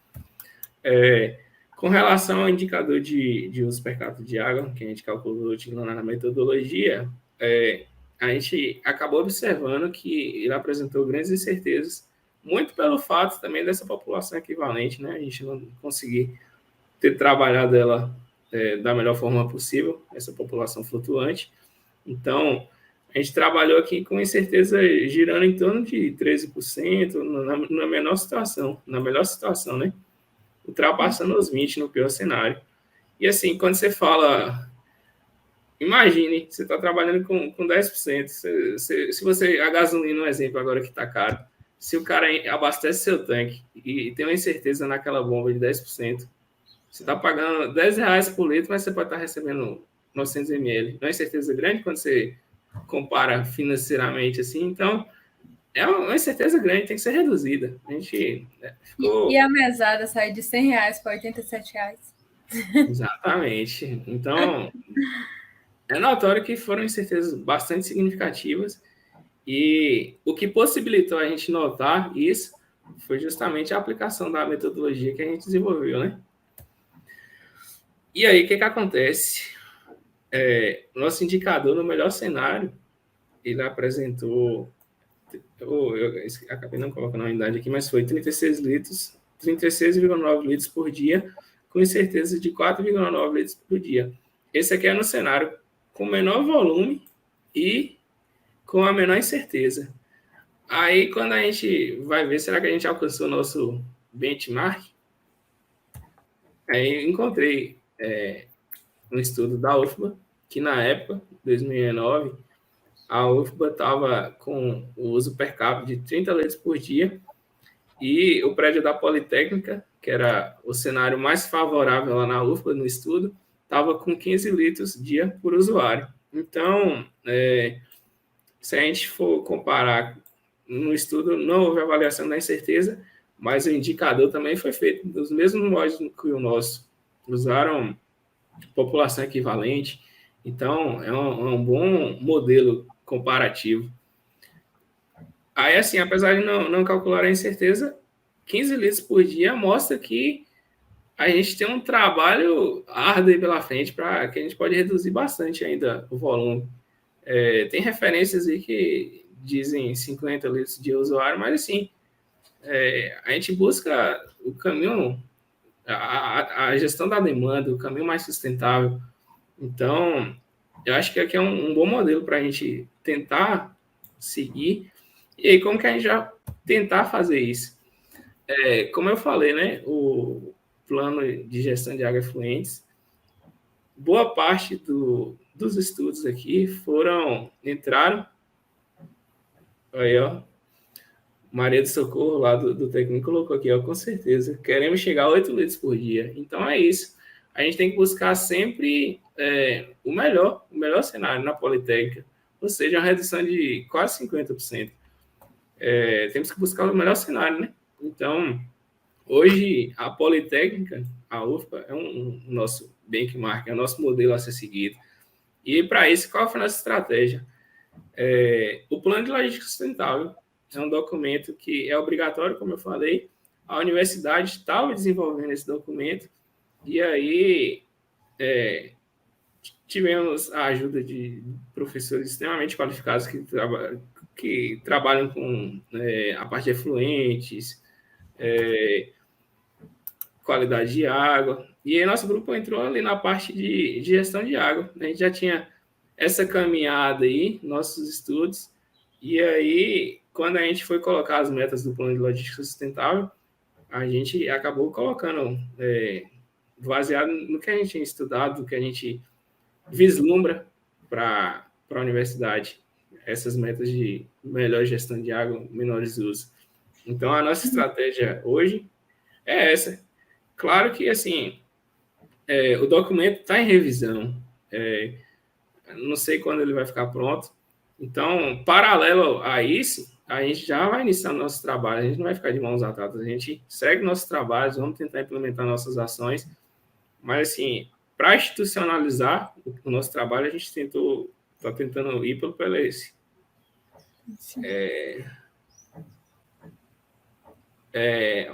Com relação ao indicador de uso per capita de água, que a gente calculou utilizando na metodologia, a gente acabou observando que ele apresentou grandes incertezas, muito pelo fato também dessa população equivalente, né? A gente não conseguir ter trabalhado ela da melhor forma possível, essa população flutuante. Então, a gente trabalhou aqui com incerteza girando em torno de 13%, na menor situação, na melhor situação, né? Ultrapassando os 20% no pior cenário. E, assim, quando você fala... Imagine, você está trabalhando com 10%. Se você... A gasolina, um exemplo agora que está caro. Se o cara abastece seu tanque e tem uma incerteza naquela bomba de 10%, você está pagando R$10 por litro, mas você pode estar recebendo 900 ml. Não é incerteza grande quando você compara financeiramente assim. Então, é uma incerteza grande, tem que ser reduzida. A gente ficou... E a mesada sai de R$100 para R$87. Exatamente. Então, é notório que foram incertezas bastante significativas e o que possibilitou a gente notar isso foi justamente a aplicação da metodologia que a gente desenvolveu, né? E aí, o que acontece? Nosso indicador, no melhor cenário, ele apresentou... Eu acabei não colocando a unidade aqui, mas foi 36,9 litros por dia com incerteza de 4,9 litros por dia. Esse aqui é no cenário com menor volume e com a menor incerteza. Aí, quando a gente vai ver, será que a gente alcançou o nosso benchmark? Aí encontrei um estudo da UFBA, que na época, 2009, a UFBA estava com o uso per capita de 30 litros por dia e o prédio da Politécnica, que era o cenário mais favorável lá na UFBA, no estudo, estava com 15 litros dia por usuário. Então, se a gente for comparar no estudo, não houve avaliação da incerteza, mas o indicador também foi feito dos mesmos modos que o nosso. Usaram população equivalente, então é um bom modelo comparativo. Aí, assim, apesar de não calcular a incerteza, 15 litros por dia mostra que a gente tem um trabalho árduo aí pela frente para que a gente pode reduzir bastante ainda o volume. Tem referências aí que dizem 50 litros de usuário, mas assim, a gente busca o caminho, a gestão da demanda, o caminho mais sustentável. Então, eu acho que aqui é um bom modelo para a gente tentar seguir. E aí, como que a gente já tentar fazer isso? Como eu falei, né, o plano de gestão de águas fluentes, boa parte dos estudos aqui entraram, aí, ó, Maria do Socorro, lá do técnico, colocou aqui, ó, com certeza, queremos chegar a 8 litros por dia. Então, é isso. A gente tem que buscar sempre o melhor cenário na Politécnica, ou seja, uma redução de quase 50%. Temos que buscar o melhor cenário, né? Então, hoje, a Politécnica, a UFPA, é um nosso benchmark, é o nosso modelo a ser seguido. E, para isso, qual foi a nossa estratégia? O Plano de Logística Sustentável é um documento que é obrigatório, como eu falei. A universidade estava desenvolvendo esse documento e aí tivemos a ajuda de professores extremamente qualificados que trabalham com a parte de efluentes, qualidade de água. E aí nosso grupo entrou ali na parte de gestão de água. A gente já tinha essa caminhada aí, nossos estudos, e aí, quando a gente foi colocar as metas do Plano de Logística Sustentável, a gente acabou colocando, baseado no que a gente tinha estudado, no que a gente vislumbra para a universidade, essas metas de melhor gestão de água, menores usos. Então, a nossa estratégia hoje é essa. Claro que, assim, o documento está em revisão, não sei quando ele vai ficar pronto. Então, paralelo a isso, a gente já vai iniciar nosso trabalho, a gente não vai ficar de mãos atadas, a gente segue nossos trabalhos, vamos tentar implementar nossas ações, mas, assim, para institucionalizar o nosso trabalho, a gente está tentando ir pelo PLS.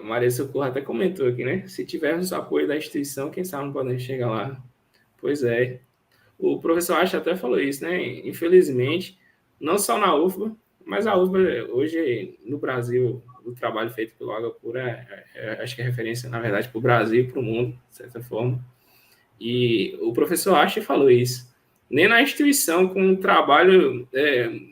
Maria Socorro até comentou aqui, né? Se tivermos apoio da instituição, quem sabe não podemos chegar lá. Pois é. O professor Acha até falou isso, né? Infelizmente, não só na UFBA, mas a UFBA hoje no Brasil, o trabalho feito pelo Água Pura, acho que é referência, na verdade, para o Brasil e para o mundo, de certa forma. E o professor Acha falou isso. Nem na instituição, com um trabalho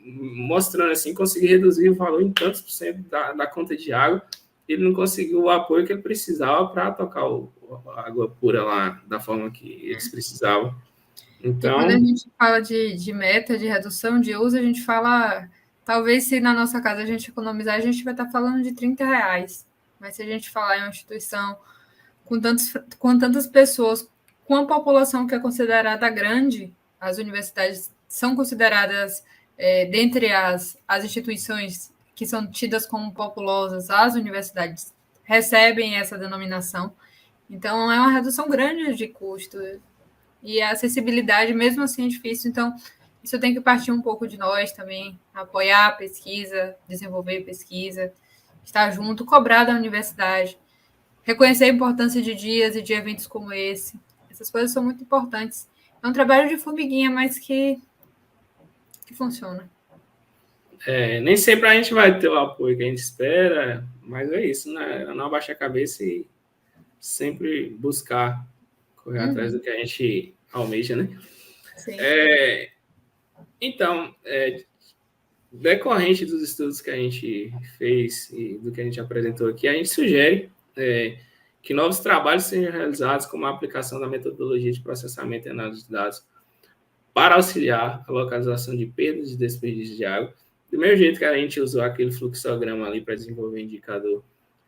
mostrando assim, conseguir reduzir o valor em tantos por cento da conta de água, ele não conseguiu o apoio que ele precisava para tocar a água pura lá da forma que eles precisavam. Então, e quando a gente fala de meta, de redução de uso, a gente fala, talvez se na nossa casa a gente economizar, a gente vai estar falando de R$ 30. Mas se a gente falar em uma instituição com tantas pessoas, com a população que é considerada grande, as universidades são consideradas, dentre as instituições que são tidas como populosas, as universidades recebem essa denominação. Então, é uma redução grande de custo. E a acessibilidade, mesmo assim, é difícil. Então, isso tem que partir um pouco de nós também, apoiar a pesquisa, desenvolver pesquisa, estar junto, cobrar da universidade, reconhecer a importância de dias e de eventos como esse. Essas coisas são muito importantes. É um trabalho de formiguinha, mas que funciona. Nem sempre a gente vai ter o apoio que a gente espera, mas é isso, né? Não abaixar a cabeça e sempre buscar correr atrás do que a gente almeja, né? Sim. Então, decorrente dos estudos que a gente fez e do que a gente apresentou aqui, a gente sugere que novos trabalhos sejam realizados com a aplicação da metodologia de processamento e análise de dados para auxiliar a localização de perdas e desperdício de água. Do mesmo jeito que a gente usou aquele fluxograma ali para desenvolver indicador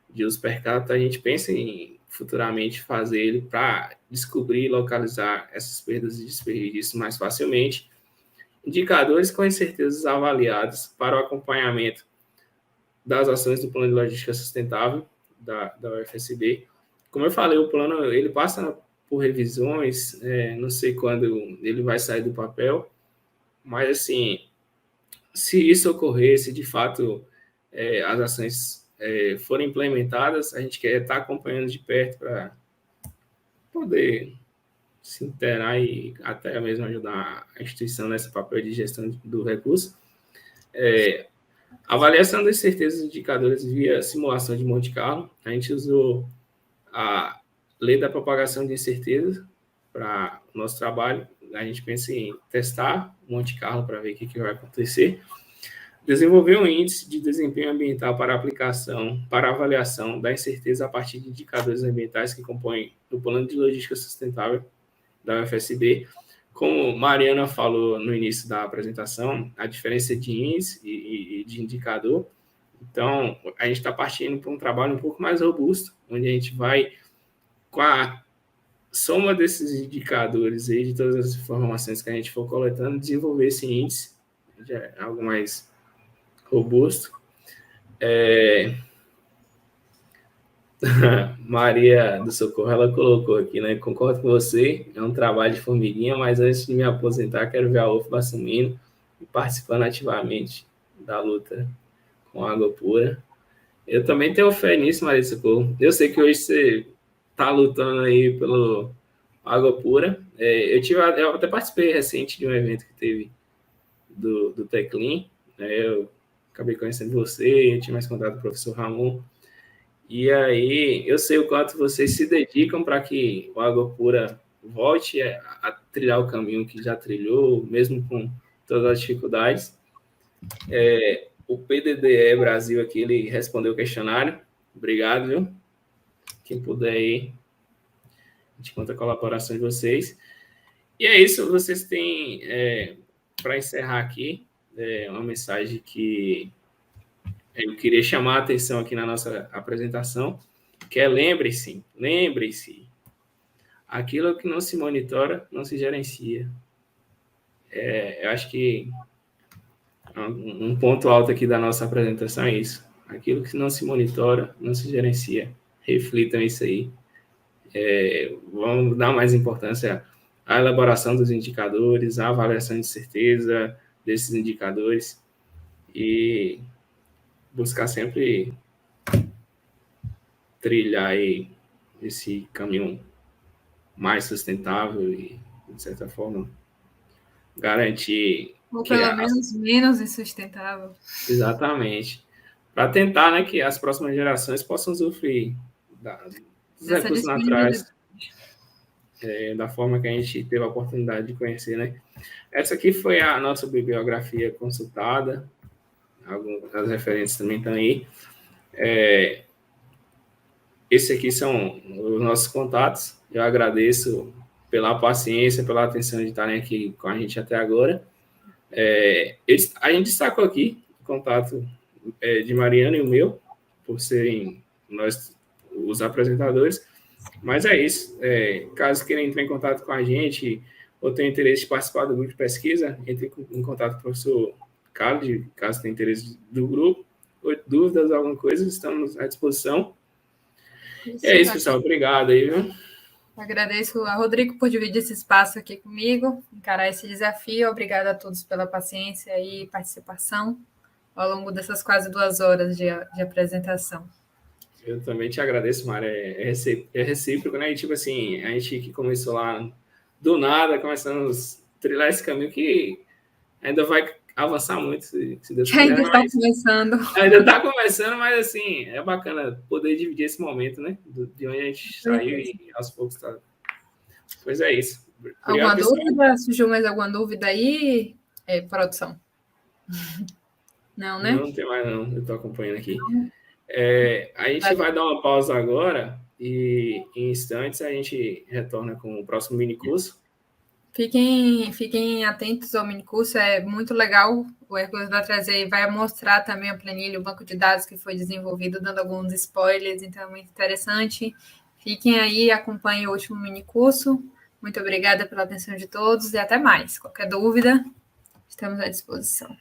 de uso per capita, a gente pensa em futuramente fazer ele para descobrir e localizar essas perdas e desperdícios mais facilmente. Indicadores com incertezas avaliados para o acompanhamento das ações do Plano de Logística Sustentável da UFSB. Como eu falei, o plano ele passa por revisões, não sei quando ele vai sair do papel, mas assim, se isso ocorrer, se de fato as ações forem implementadas, a gente quer estar acompanhando de perto para poder se inteirar e até mesmo ajudar a instituição nesse papel de gestão do recurso. Avaliação das certezas indicadores via simulação de Monte Carlo. A gente usou a lei da propagação de incerteza para o nosso trabalho. A gente pensa em testar Monte Carlo para ver o que vai acontecer. Desenvolver um índice de desempenho ambiental para aplicação, para avaliação da incerteza a partir de indicadores ambientais que compõem o Plano de Logística Sustentável da UFSB. Como Mariana falou no início da apresentação, a diferença de índice e de indicador. Então, a gente está partindo para um trabalho um pouco mais robusto, onde a gente vai, com a soma desses indicadores aí, de todas as informações que a gente for coletando, desenvolver esse índice, já é algo mais robusto. Maria do Socorro, ela colocou aqui, né? Concordo com você, é um trabalho de formiguinha, mas antes de me aposentar, quero ver a UFBA assumindo e participando ativamente da luta com água pura. Eu também tenho fé nisso, Maria do Socorro. Eu sei que hoje você está lutando aí pelo água pura. Eu até participei recente de um evento que teve do Teclin, né? Eu acabei conhecendo você, eu tinha mais contato com o professor Ramon. E aí, eu sei o quanto vocês se dedicam para que o Água Pura volte a trilhar o caminho que já trilhou, mesmo com todas as dificuldades. O PDDE Brasil aqui, ele respondeu o questionário. Obrigado, viu? Quem puder aí, a gente conta com a colaboração de vocês. E é isso, vocês têm, para encerrar aqui, uma mensagem que eu queria chamar a atenção aqui na nossa apresentação, que é lembre-se, aquilo que não se monitora, não se gerencia. Eu acho que um ponto alto aqui da nossa apresentação é isso. Aquilo que não se monitora, não se gerencia. Reflitam isso aí. Vamos dar mais importância à elaboração dos indicadores, à avaliação de certeza desses indicadores e buscar sempre trilhar aí esse caminho mais sustentável e, de certa forma, garantir... Ou pelo menos menos insustentável. Exatamente. Para tentar, né, que as próximas gerações possam usufruir dos recursos naturais da forma que a gente teve a oportunidade de conhecer, né? Essa aqui foi a nossa bibliografia consultada, algumas referências também estão aí. Esses aqui são os nossos contatos. Eu agradeço pela paciência, pela atenção de estarem aqui com a gente até agora. A gente destacou aqui o contato de Mariana e o meu, por serem nós os apresentadores. Mas é isso. Caso queiram entrar em contato com a gente ou tenham interesse de participar do grupo de pesquisa, entre em contato com o professor Carlos, caso tenha interesse do grupo, ou dúvidas, alguma coisa, estamos à disposição. É isso, pessoal. Obrigado aí, viu? Agradeço a Rodrigo por dividir esse espaço aqui comigo, encarar esse desafio. Obrigada a todos pela paciência e participação ao longo dessas quase 2 horas de apresentação. Eu também te agradeço, Mara. É recíproco, né? E, tipo assim, a gente que começou lá do nada, começamos a trilhar esse caminho que ainda vai avançar muito, se Deus quiser. Ainda está começando. Ainda está começando, mas assim, é bacana poder dividir esse momento, né? De onde a gente saiu e aos poucos está. Pois é isso. Alguma dúvida? Surgiu mais alguma dúvida aí, produção? Não, né? Não tem mais, não. Eu estou acompanhando aqui. A gente vai dar uma pausa agora e, em instantes, a gente retorna com o próximo mini curso. Fiquem atentos ao minicurso, é muito legal. O Hércules vai trazer, vai mostrar também a planilha, o banco de dados que foi desenvolvido, dando alguns spoilers, então é muito interessante. Fiquem aí, acompanhem o último minicurso. Muito obrigada pela atenção de todos e até mais. Qualquer dúvida, estamos à disposição.